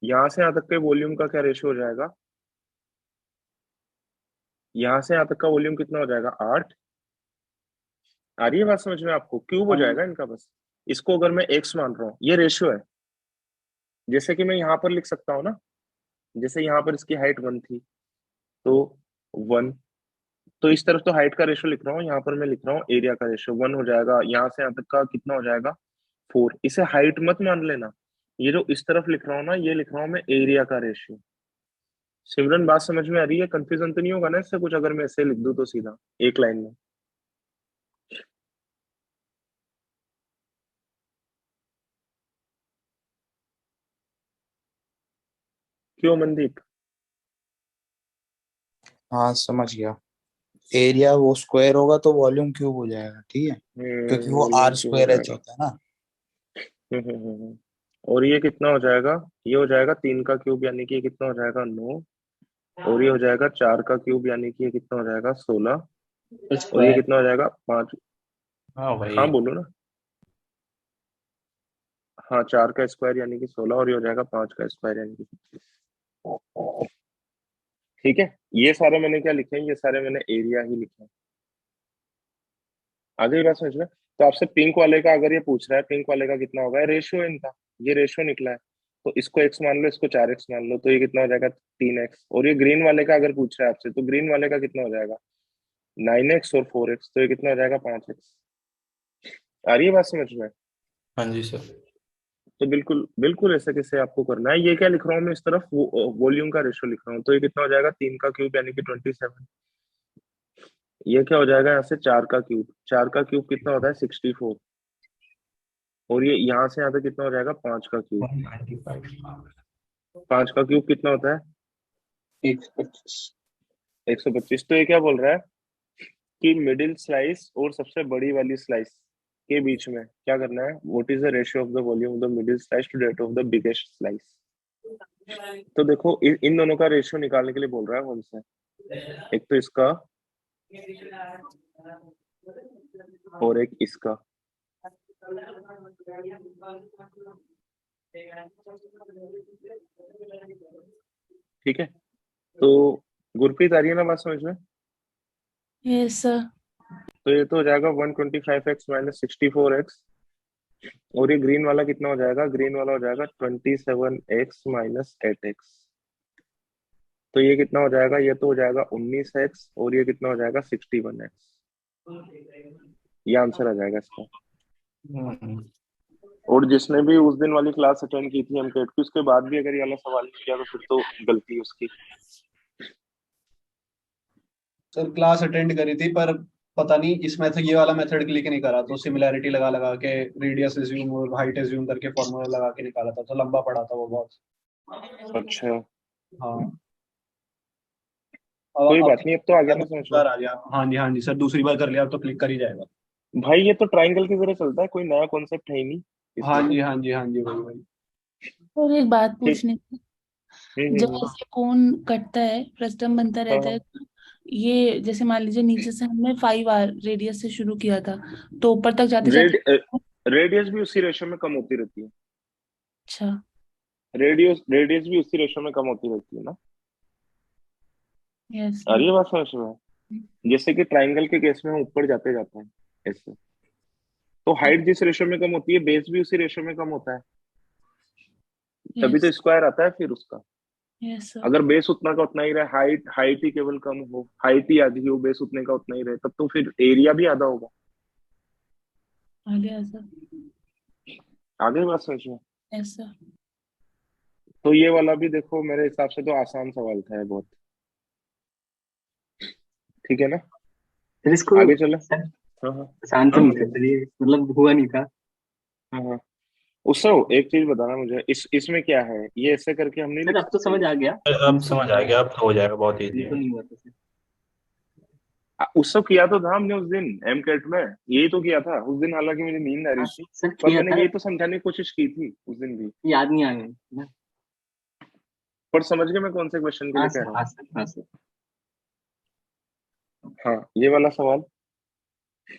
यहाँ से यहाँ तक के वॉल्यूम का क्या रेशियो हो जाएगा, यहाँ से यहाँ तक का वॉल्यूम कितना हो जाएगा, 8। आ रही है बात समझ में आपको, क्यूब हो जाएगा इनका बस। इसको अगर मैं एक्स मान रहा हूँ, ये रेशियो है, जैसे कि मैं यहाँ पर लिख सकता हूँ ना, जैसे यहाँ पर इसकी हाइट 1 थी तो 1, तो इस तरफ तो हाइट का रेशियो लिख रहा हूँ, यहाँ पर मैं लिख रहा हूँ एरिया का रेशियो, 1 हो जाएगा। यहाँ से यहाँ तक का कितना हो जाएगा, 4। इसे हाइट मत मान लेना, ये जो इस तरफ लिख रहा हूँ ना, ये लिख रहा हूँ मैं एरिया का रेशियो। सिमरन बात समझ में आ रही है, कंफ्यूजन तो नहीं होगा ना इससे कुछ, अगर मैं ऐसे लिख दूं तो सीधा एक लाइन में? क्यों मनदीप? हाँ समझ गया। एरिया वो स्क्वायर होगा तो वॉल्यूम क्यूब हो जाएगा, ठीक है, क्योंकि वो वॉल्यूम आर क्यों हो स्क्वायर एच जाएगा। होता है ना। और ये कितना हो जाएगा, ये हो जाएगा 3 का क्यूब, यानी कि ये कितना हो जाएगा, 9। और ये हो जाएगा 4 का क्यूब, यानी कि ये कितना हो जाएगा, 16। और ये कितना हो जाएगा, 5। हाँ भाई, हाँ बोलो ना। हाँ, 4 का स्क्वायर यानी कि 16, और ये हो जाएगा 5 का स्क्वायर यानी कि 25। ठीक है, ये सारे मैंने क्या लिखे हैं, ये सारे मैंने एरिया ही लिखे हैं। आ गई बात समझ में? तो आपसे पिंक वाले का अगर ये पूछ रहा है, पिंक वाले का कितना होगा, रेशियो इनका, ये रेशियो निकला है, तो इसको x मान लो, इसको 4x मान लो, तो ये कितना हो जाएगा, 3x। और ये ग्रीन वाले का अगर पूछ रहा है आपसे, तो ग्रीन वाले का कितना हो जाएगा, 9x और 4x, तो ये कितना हो जाएगा, 5x। आ रही है बात समझ में? हाँ जी सर। तो बिल्कुल बिल्कुल ऐसा कैसे आपको करना है। ये क्या लिख रहा हूँ मैं इस तरफ, वॉल्यूम का रेशियो लिख रहा हूँ, तो ये कितना हो जाएगा, 3 का क्यूब यानी कि 27। ये क्या हो जाएगा, यहाँ से 4 का क्यूब, 4 का क्यूब कितना होता है, 64। और ये यहाँ से यहाँ तक कितना हो जाएगा, 5 का क्यूब। 5 का क्यूब कितना होता है, 125। 125। तो ये क्या बोल रहा है कि मिडिल स्लाइस और सबसे बड़ी वाली स्लाइस के बीच में क्या करना है, what is the ratio of the volume of the middle slice to that of the biggest slice. तो देखो इन दोनों का रेशियो निकालने के लिए बोल रहा है हमसे, एक तो इसका और एक इसका। ठीक है, तो गुरप्रीत आ रही है ना बात समझ में? Yes sir. तो ये तो हो जाएगा 125x माइनस 64x। और ये ग्रीन वाला कितना हो जाएगा, ग्रीन वाला हो जाएगा 27x माइनस 8x। तो ये कितना हो जाएगा, ये तो हो जाएगा 19x, और ये कितना हो जाएगा, 61x। ये आंसर आ जाएगा इसका। और जिसने भी उस दिन वाली क्लास अटेंड की थी एमकेट की, उसके बाद भी अगर ये वाला सवाल नहीं किया तो फिर तो गलती है उसकी। सर क्लास अटेंड करी थी पर पता नहीं इस मेथड, ये वाला मेथड क्लिक नहीं करा, तो सिमिलैरिटी लगा लगा के रेडियस एज्यूम और हाइट एज्यूम करके फॉर्मूला लगा के निकाला था, तो लंबा पड़ा था वो बहुत। अच्छा, हाँ कोई बात नहीं, अब तो आ गया ना समझ में। आ गया। हाँ जी सर, दूसरी बार कर लिया अब तो क्लिक कर ही जाएगा। भाई ये तो ट्रायंगल की तरह चलता है, कोई नया कॉन्सेप्ट है ही नहीं हाँ इसमें। जी वही। और एक बात ठीक। पूछनी थी, जब ऐसे कोण कटता है, फ्रस्टम बनता रहता है, तो ये जैसे मान लीजिए नीचे से हमने 5R रेडियस से शुरू किया था, तो ऊपर तक जाते जाते रेडियस भी उसी रेशियो में कम होती रहती है। अच्छा रेडियस भी उसी रेशियो में कम होती रहती है ना। यस आ रही है बात समझ में? जैसे कि ट्राइंगल के केस में हम ऊपर जाते जाते हैं ऐसे, तो हाइट जिस रेशो में कम होती है बेस भी उसी रेशो में कम होता है, तभी तो यस स्क्वायर आता है फिर उसका। यस सर अगर बेस उतना का उतना ही रहे, हाइट हाइट ही केवल कम हो, हाइट ही आधी हो, बेस उतने का उतना ही रहे, तब तो फिर एरिया भी आधा होगा। आ गया सर। आगे बात समझ में? Yes sir. तो ये वाला भी देखो मेरे हिसाब से तो आसान सवाल था ये बहुत, ठीक है ना? सर इसको आगे चले। सर हाँ हाँ आसान तो हाँ नहीं बोलो। था सर, ये मतलब हुआ नहीं था। हाँ हाँ। उससे एक चीज बताना मुझे, इसमें क्या है, ये ऐसे करके हम नहीं सर लिख अब तो सकते समझ ये? आ गया। अब समझ आ गया, अब तो हो जाएगा, बहुत इजी बिल्कुल है। नहीं हुआ था सर। उससे किया तो था हमने उस दिन एम कैट में, यही तो किया था उस दिन, हालांकि मुझे नींद आ रही हाँ थी, सर पर किया मैंने था, यही तो समझाने की कोशिश की थी उस दिन भी। याद नहीं आ गया ना। पर समझ गए मैं कौन से क्वेश्चन के हाँ लिए कह सर रहा हाँ हूँ? सर हाँ सर। हाँ ये वाला सवाल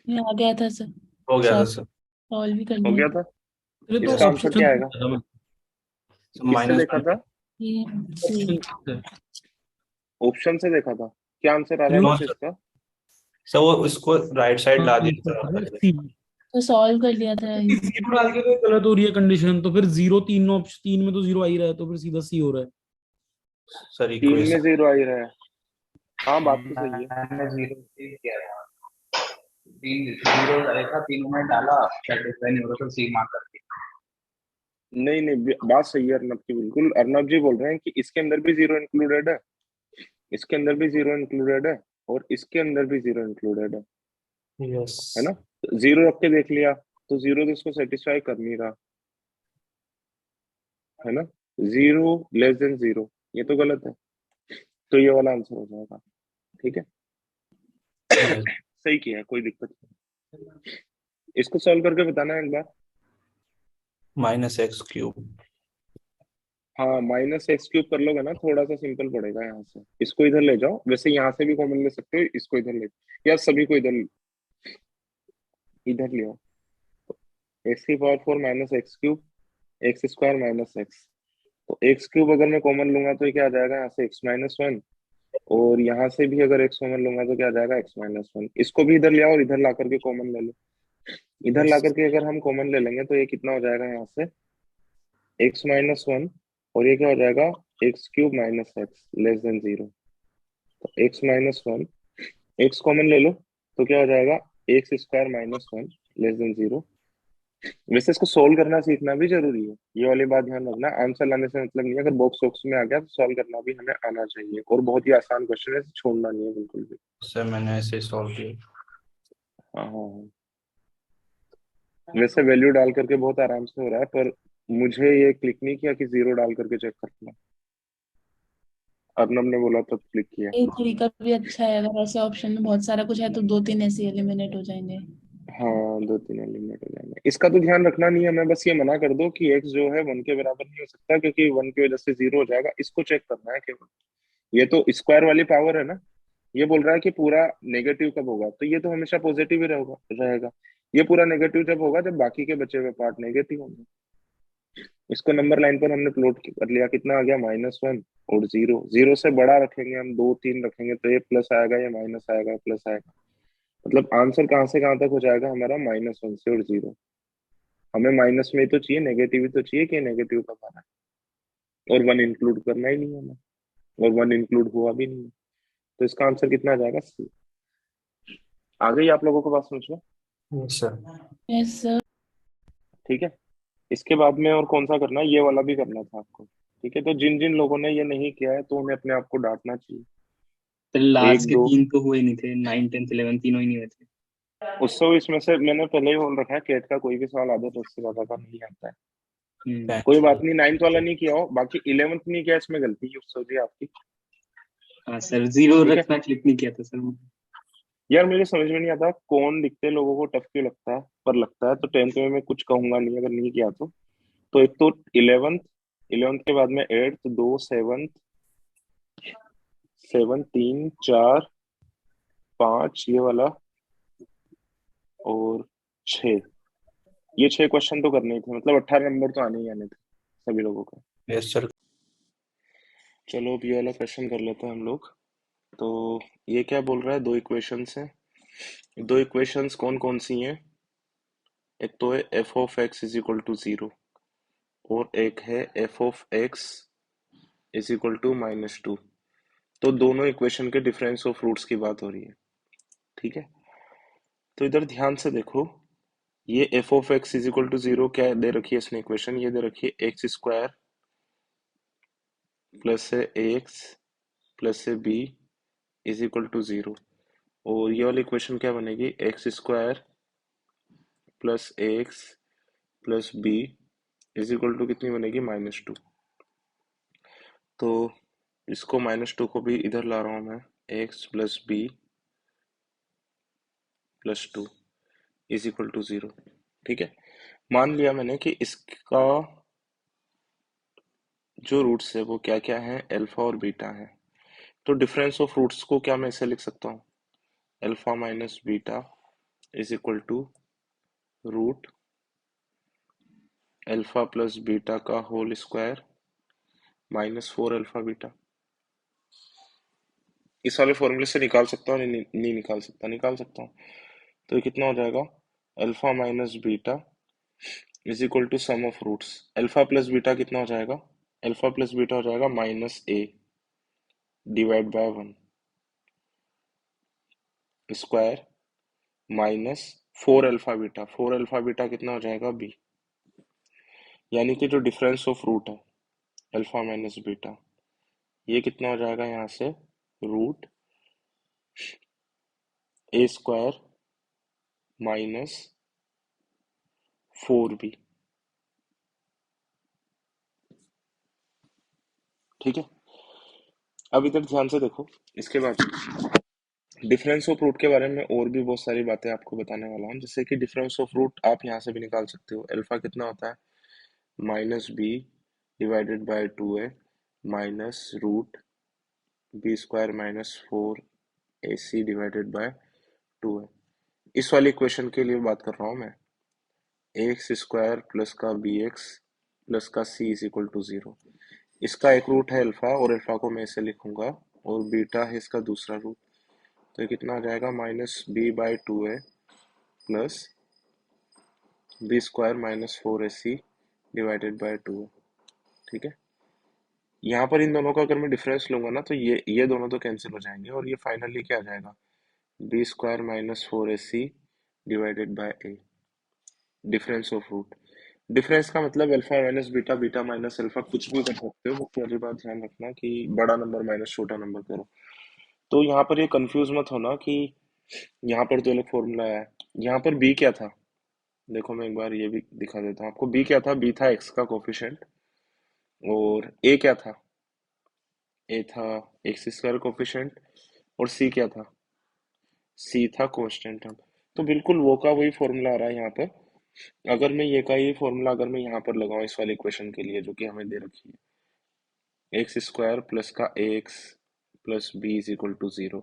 ये आ गया था सर। हो गया था सॉल्व सर। सॉल्व भी कर हो लिया। गया था। अरे तो इसका आंसर ऑप्शन क्या आएगा? था किससे माइनस देखा था? ये ऑप्शन ऑप्शन से देखा था। क्या आंसर आ रहा है नो वैसे सर, इसका? सर वो इसको राइट साइड ला दिया सर आपका। सी। तो सॉल्व कर लिया था इजी। जीरो डाल के तो गलत हो रही है कंडीशन, तो फिर जीरो तीन ऑप्शन, तीन में तो जीरो आ ही रहा है, तो फिर सीधा सी हो रहा है। सर 3 में इक्वेशन 0 आ ही रहा है। हाँ बात तो सही है। मैंने जीरो किया था, तीन जीरो देखा, तीनों में डाला, सेटिस्फाई नहीं हो रहा तो सी मार्क कर दिया। नहीं नहीं बात सही है अर्नब की, बिल्कुल अर्नब जी बोल रहे हैं कि इसके अंदर भी 0 इंक्लूडेड है, इसके अंदर भी 0 इंक्लूडेड है, और इसके अंदर भी 0 इंक्लूडेड यस है ना? 0 रख के देख लिया तो 0 तो इसको सेटिस्फाई कर नहीं रहा है ना, 0 लेस देन 0, ये तो गलत है, तो ये वाला आंसर हो जाएगा। ठीक है सही किया है, कोई दिक्कत नहीं। इसको सॉल्व करके बताना है एक बार। Minus x cube. हाँ माइनस एक्स क्यूब कर लोगे ना, थोड़ा सा सिंपल पड़ेगा। यहाँ से इसको इधर ले जाओ, वैसे यहाँ से भी कॉमन ले सकते हो, इसको इधर ले, या सभी को इधर इधर ले आओ। एक्स की power 4 minus x cube, x square minus x, तो एक्स क्यूब अगर मैं कॉमन लूंगा तो ये क्या आ जाएगा, यहाँ से एक्स माइनस वन, और यहाँ से भी अगर एक्स कॉमन लूंगा तो क्या आ जाएगा, एक्स माइनस वन। इसको भी इधर ले आओ और इधर ला करके कॉमन ले लो। इधर ला करके अगर हम कॉमन ले लेंगे तो ये कितना हो जाएगा, यहाँ से एक्स माइनस वन, और ये क्या हो जाएगा, x cube minus x less than 0। तो x minus one, x common ले लो तो क्या हो जाएगा, x square minus one less than 0। वैसे इसको सोल्व करना सीखना भी जरूरी है, ये वाली बात ध्यान रखना। आंसर लाने से मतलब नहीं है, अगर बॉक्स वॉक्स में आ गया तो सॉल्व करना भी हमें आना चाहिए, और बहुत ही आसान क्वेश्चन है, इसे छोड़ना नहीं है बिल्कुल भी। सर मैंने ऐसे सॉल्व किया। हाँ हाँ हाँ। वैसे वैल्यू डाल करके बहुत आराम से हो रहा है, पर मुझे ये क्लिक नहीं किया कि 0 डाल करके चेक करना। अर्नब ने बोला तब क्लिक किया। ये तरीका भी अच्छा है, अगर ऐसे ऑप्शन में बहुत सारा कुछ है तो 2-3 ऐसे एलिमिनेट हो जाएंगे। हाँ 2-3 एलिमिनेट हो जाएंगे, इसका तो ध्यान रखना नहीं है, मैं बस ये मना कर दो कि एक्स जो है 1 के बराबर नहीं हो सकता, क्योंकि 1 की वजह से 0 हो जाएगा, इसको चेक करना है केवल। ये तो स्क्वायर वाली पावर है ना, ये बोल रहा है कि पूरा नेगेटिव कब होगा, तो ये तो हमेशा पॉजिटिव ही रहेगा। ये पूरा नेगेटिव जब होगा जब बाकी के बचे हुए पार्ट नेगेटिव होंगे। इसको नंबर लाइन पर हमने प्लॉट कर लिया, कितना आ गया, -1 और 0। 0 से बड़ा रखेंगे हम, 2-3 रखेंगे तो ये प्लस आएगा, ये माइनस आएगा, प्लस आएगा, मतलब आंसर कहाँ से कहाँ तक हो जाएगा हमारा, -1 से और 0। हमें माइनस में ही तो चाहिए, नेगेटिव ही तो चाहिए कि नेगेटिव कब आ रहा है, और 1 इंक्लूड करना ही नहीं है हमें, और 1 इंक्लूड हुआ भी नहीं है, तो इसका आंसर कितना आ जाएगा, C। आ गई आप लोगों को बात समझ में? Yes sir. Yes sir. ठीक है, इसके बाद में और कौन सा करना है, ये वाला भी करना था आपको। ठीक है, तो जिन जिन लोगों ने ये नहीं किया है तो उन्हें अपने आप को डांटना चाहिए। तो लास्ट एक के दो 3 तो हुए नहीं थे, 9 10 11 तीनों ही नहीं हुए थे। उत्सव, इसमें से मैंने पहले ही बोल रखा है, कैट का कोई भी सवाल आधा तो उससे ज्यादा का नहीं आता है। कोई बात नहीं, 9th वाला नहीं किया हो, बाकी 11th नहीं किया, इसमें गलती है उत्सव जी आपकी। हाँ सर 0 ठीक है? रखना क्लिक नहीं किया था सर। यार मुझे समझ में नहीं आता कौन लिखते लोगों को टफ क्यों लगता है, पर लगता है, तो 10th में मैं कुछ कहूंगा नहीं अगर नहीं किया तो एक तो 11th के बाद में 8th, 2 7 3 4 5 ये वाला, और 6, ये 6 क्वेश्चन तो करने ही थे, मतलब 18 नंबर तो आने ही आने थे सभी लोगों का। Yes sir. चलो अब ये वाला क्वेश्चन कर लेते हैं हम लोग। तो ये क्या बोल रहा है, दो इक्वेशंस हैं। दो इक्वेशंस कौन कौन सी हैं? एक तो है f of x is equal to 0 और एक है f of x is equal to -2। तो दोनों इक्वेशन के डिफरेंस ऑफ रूट्स की बात हो रही है, ठीक है। तो इधर ध्यान से देखो, ये f of x is equal to 0 क्या दे रखी है इसने इक्वेशन, ये दे रखी है एक्स स्क्वायर प्लस है ए एक्स प्लस है बी इज इक्वल टू 0। और ये वाली इक्वेशन क्या बनेगी, x square plus a x plus b is equal to कितनी बनेगी, -2। तो इसको -2 को भी इधर ला रहा हूं मैं, x plus b plus 2 is equal to 0, ठीक है। मान लिया मैंने कि इसका जो रूट्स है वो क्या क्या है, अल्फा और बीटा है। तो डिफरेंस ऑफ रूट्स को क्या मैं ऐसे लिख सकता हूँ, alpha minus beta is equal to root alpha plus beta का होल स्क्वायर -4 अल्फा बीटा। इस वाले फॉर्मूले से निकाल सकता हूँ, नहीं निकाल सकता, निकाल सकता हूँ। तो ये कितना हो जाएगा, alpha minus beta is equal to sum of roots. Alpha plus beta कितना हो जाएगा, अल्फा प्लस बीटा हो जाएगा -a divide by 1 square -4 alpha beta, 4 alpha beta कितना हो जाएगा, b। यानी कि जो डिफरेंस ऑफ रूट है अल्फा माइनस बीटा, ये कितना हो जाएगा यहाँ से, रूट a स्क्वायर -4b, ठीक है। अब इधर ध्यान से देखो, इसके बाद डिफरेंस ऑफ रूट के बारे में और भी बहुत सारी बातें आपको बताने वाला हूँ। जैसे कि डिफरेंस ऑफ रूट आप यहाँ से भी निकाल सकते हो, अल्फा कितना होता है, -b divided by 2a minus root b square -4ac divided by 2a। इस वाली इक्वेशन के लिए बात कर रहा हूँ मैं, एक्स स्क्वायर प्लस का बी एक्स प्लस का c इज इक्वल टू 0। इसका एक रूट है अल्फा, और अल्फा को मैं ऐसे लिखूंगा, और बीटा है इसका दूसरा रूट। तो ये कितना आ जाएगा, -b/2a plus b square -4ac divided by 2a, ठीक है। यहाँ पर इन दोनों का अगर मैं डिफरेंस लूंगा ना, तो ये दोनों तो कैंसिल हो जाएंगे, और ये फाइनली क्या आ जाएगा, b square -4ac divided by a। Difference of root, difference का मतलब alpha minus beta, beta minus alpha, कुछ भी कर सकते हो, वो पहली बात ध्यान रखना कि बड़ा नंबर माइनस छोटा नंबर करो। तो यहाँ पर ये कंफ्यूज मत होना कि यहाँ पर तो अलग फॉर्मूला है, यहाँ पर b क्या था, देखो मैं एक बार ये भी दिखा देता हूँ आपको। b क्या था, b था x का कोफिशिएंट, और a क्या था, a था एक्स स्क्वायर कोफिशिएंट, और c क्या था, c था कांस्टेंट टर्म। तो बिल्कुल वो का वही फॉर्मूला आ रहा है यहाँ पर। अगर मैं ये का ये फॉर्मूला अगर मैं यहाँ पर लगाऊं इस वाली इक्वेशन के लिए जो कि हमें दे रखी है, एक्स स्क्वायर प्लस का a x plus b is equal to 0।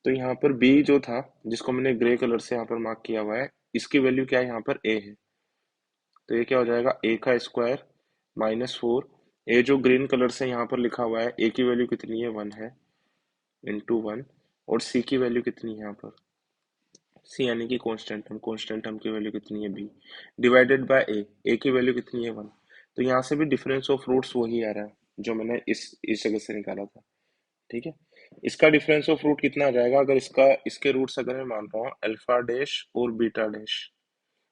तो यहाँ पर b जो था, जिसको मैंने ग्रे कलर से यहाँ पर मार्क किया हुआ है, इसकी वैल्यू क्या है, यहाँ पर a है। तो ये क्या हो जाएगा, a का स्क्वायर -4, a जो ग्रीन कलर से यहाँ पर लिखा हुआ है, a की वैल्यू कितनी है, 1 है, इंटू 1, और c की वैल्यू कितनी है यहाँ पर, c यानी कि कांस्टेंट टर्म, कांस्टेंट टर्म की वैल्यू कितनी है, b डिवाइडेड बाय a की वैल्यू कितनी है, 1। तो यहाँ से भी डिफरेंस ऑफ रूट्स वही आ रहा है जो मैंने इस जगह से निकाला था, ठीक है। इसका डिफरेंस ऑफ रूट कितना आ जाएगा, अगर इसके रूट्स अगर मैं मान रहा हूँ अल्फा डैश और बीटा डैश,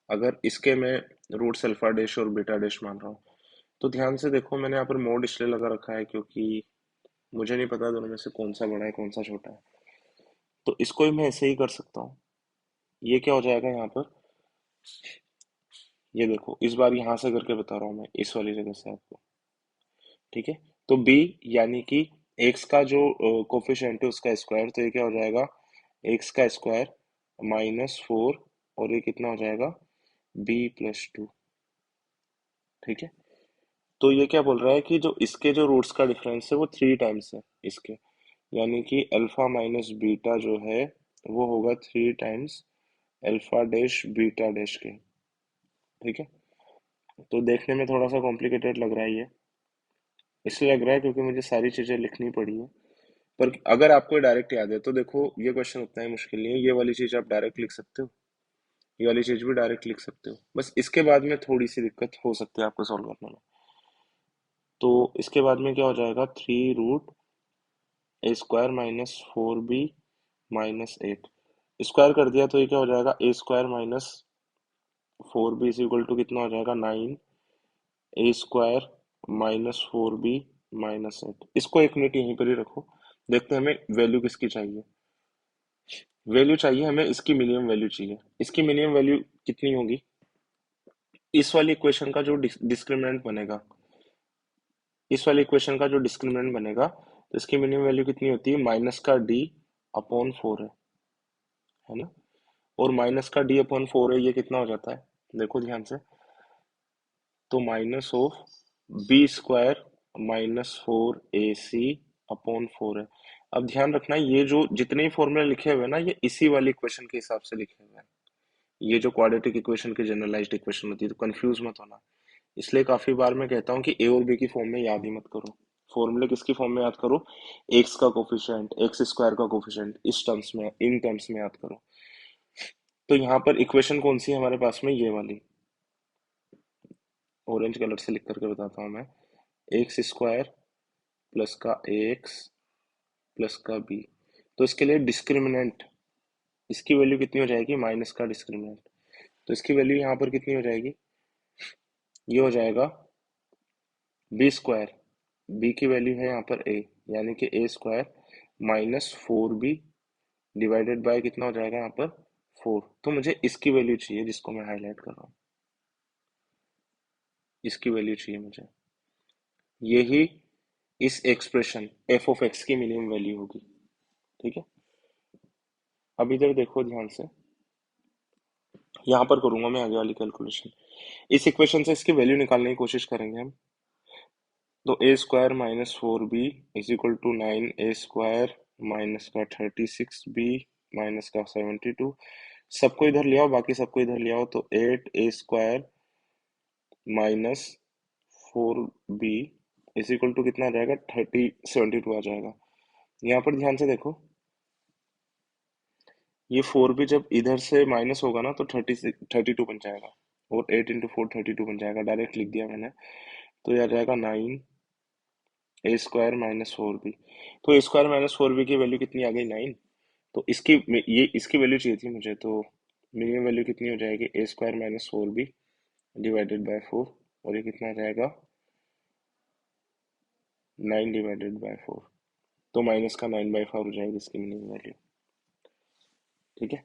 अगर इसके मैं रूट्स अल्फा डैश और बीटा डैश मान रहा हूँ, तो ध्यान से देखो, मैंने यहाँ पर मोड इसलिए लगा रखा है क्योंकि मुझे नहीं पता दोनों में से कौन सा बड़ा है कौन सा छोटा है। तो इसको ही मैं ऐसे ही कर सकता हूँ। ये क्या हो जाएगा यहाँ पर, ये देखो इस बार यहाँ से करके बता रहा हूँ मैं, इस वाली जगह से आपको, ठीक है। तो b यानी कि x का जो कोफिशिएंट है उसका स्क्वायर, तो ये क्या हो जाएगा, x का स्क्वायर -4, और ये कितना हो जाएगा, b प्लस 2, ठीक है। तो ये क्या बोल रहा है कि जो इसके जो रूट्स का डिफरेंस है वो 3 टाइम्स है इसके, यानी कि अल्फा माइनस बीटा जो है वो होगा 3 times alpha dash beta dash के, ठीक है। तो देखने में थोड़ा सा कॉम्प्लिकेटेड लग रहा है ये, इसलिए लग रहा है क्योंकि मुझे सारी चीजें लिखनी पड़ी है। पर अगर आपको डायरेक्ट याद है तो देखो ये क्वेश्चन उतना ही मुश्किल नहीं है, ये वाली चीज आप डायरेक्ट लिख सकते हो, ये वाली चीज भी डायरेक्ट लिख सकते हो, बस इसके बाद में थोड़ी सी दिक्कत हो सकती है आपको सॉल्व करने में। तो इसके बाद में क्या हो जाएगा, 3√a² minus 4b minus 8 square कर दिया तो ये क्या हो जाएगा, a² minus 4b is equal to कितना हो जाएगा, 9a² माइनस 4b माइनस 8। इसको एक मिनट यहीं पर ही रखो, देखते हैं हमें वैल्यू किसकी चाहिए। वैल्यू चाहिए हमें, इसकी मिनिमम वैल्यू चाहिए। इसकी मिनिमम वैल्यू कितनी होगी, इस वाली इक्वेशन का जो डिस्क्रिमिनेंट बनेगा, इस वाली इक्वेशन का जो डिस्क्रिमिनेंट बनेगा, तो इसकी मिनिमम वैल्यू कितनी होती है, माइनस का d अपॉन 4 है ना, और माइनस का d अपॉन 4 है, ये कितना हो जाता है, देखो ध्यान से, तो minus of b² minus 4ac upon 4 है। अब ध्यान रखना ये जो जितने ही फॉर्मूले लिखे हुए हैं ना, ये इसी वाली इक्वेशन के हिसाब से लिखे हुए हैं। ये जो क्वाड्रेटिक इक्वेशन की जनरलाइज्ड इक्वेशन होती है, तो कंफ्यूज मत होना। इसलिए काफी बार मैं कहता हूँ कि ए और बी की फॉर्म में याद ही मत करो, फॉर्मूले किसकी फॉर्म में याद करो, एक्स का कोफिशिएंट, x² का कोफिशिएंट, इस टर्म्स में, इन टर्म्स में याद करो। तो यहाँ पर इक्वेशन कौन सी है हमारे पास में, ये वाली, ऑरेंज कलर से लिख करके बताता हूँ मैं, x² प्लस का ax प्लस का b। तो इसके लिए डिस्क्रिमिनेंट, इसकी वैल्यू कितनी हो जाएगी, माइनस का डिस्क्रिमिनेंट, तो इसकी वैल्यू यहाँ पर कितनी हो जाएगी, ये हो जाएगा b², b की वैल्यू है यहाँ पर a, यानी कि a² minus 4b divided by कितना हो जाएगा यहाँ पर 4। तो मुझे इसकी वैल्यू चाहिए जिसको मैं हाईलाइट कर रहा हूँ, इसकी वैल्यू चाहिए मुझे, यही इस एक्सप्रेशन f ऑफ x की मिनिमम वैल्यू होगी। ठीक है, अब इधर देखो ध्यान से, यहाँ पर करूंगा मैं आगे वाली कैलकुलेशन। इस इक्वेशन से इसकी वैल्यू निकालने की कोशिश करेंगे हम। तो a² minus 4b is equal to 9a² minus का 36b माइनस का 72, सबको इधर ले आओ, बाकी सबको इधर ले आओ, तो 8a² minus 4b is equal to कितना आ जाएगा, 72 आ जाएगा। यहाँ पर ध्यान से देखो, ये 4b जब इधर से माइनस होगा ना तो 32 बन जाएगा, और 8 इंटू 4 32 बन जाएगा, डायरेक्ट लिख दिया मैंने। तो यह आ जाएगा 9a² माइनस 4b। तो a² माइनस 4b की वैल्यू कितनी आ गई, 9। तो इसकी वैल्यू चाहिए थी मुझे, तो मिनिमम वैल्यू कितनी हो जाएगी, a² minus 4b divided by 4, और ये कितना आ जाएगा, 9 डिवाइडेड बाय 4, तो माइनस का 9/4 हो जाएगी इसकी मिनिमम वैल्यू। ठीक है।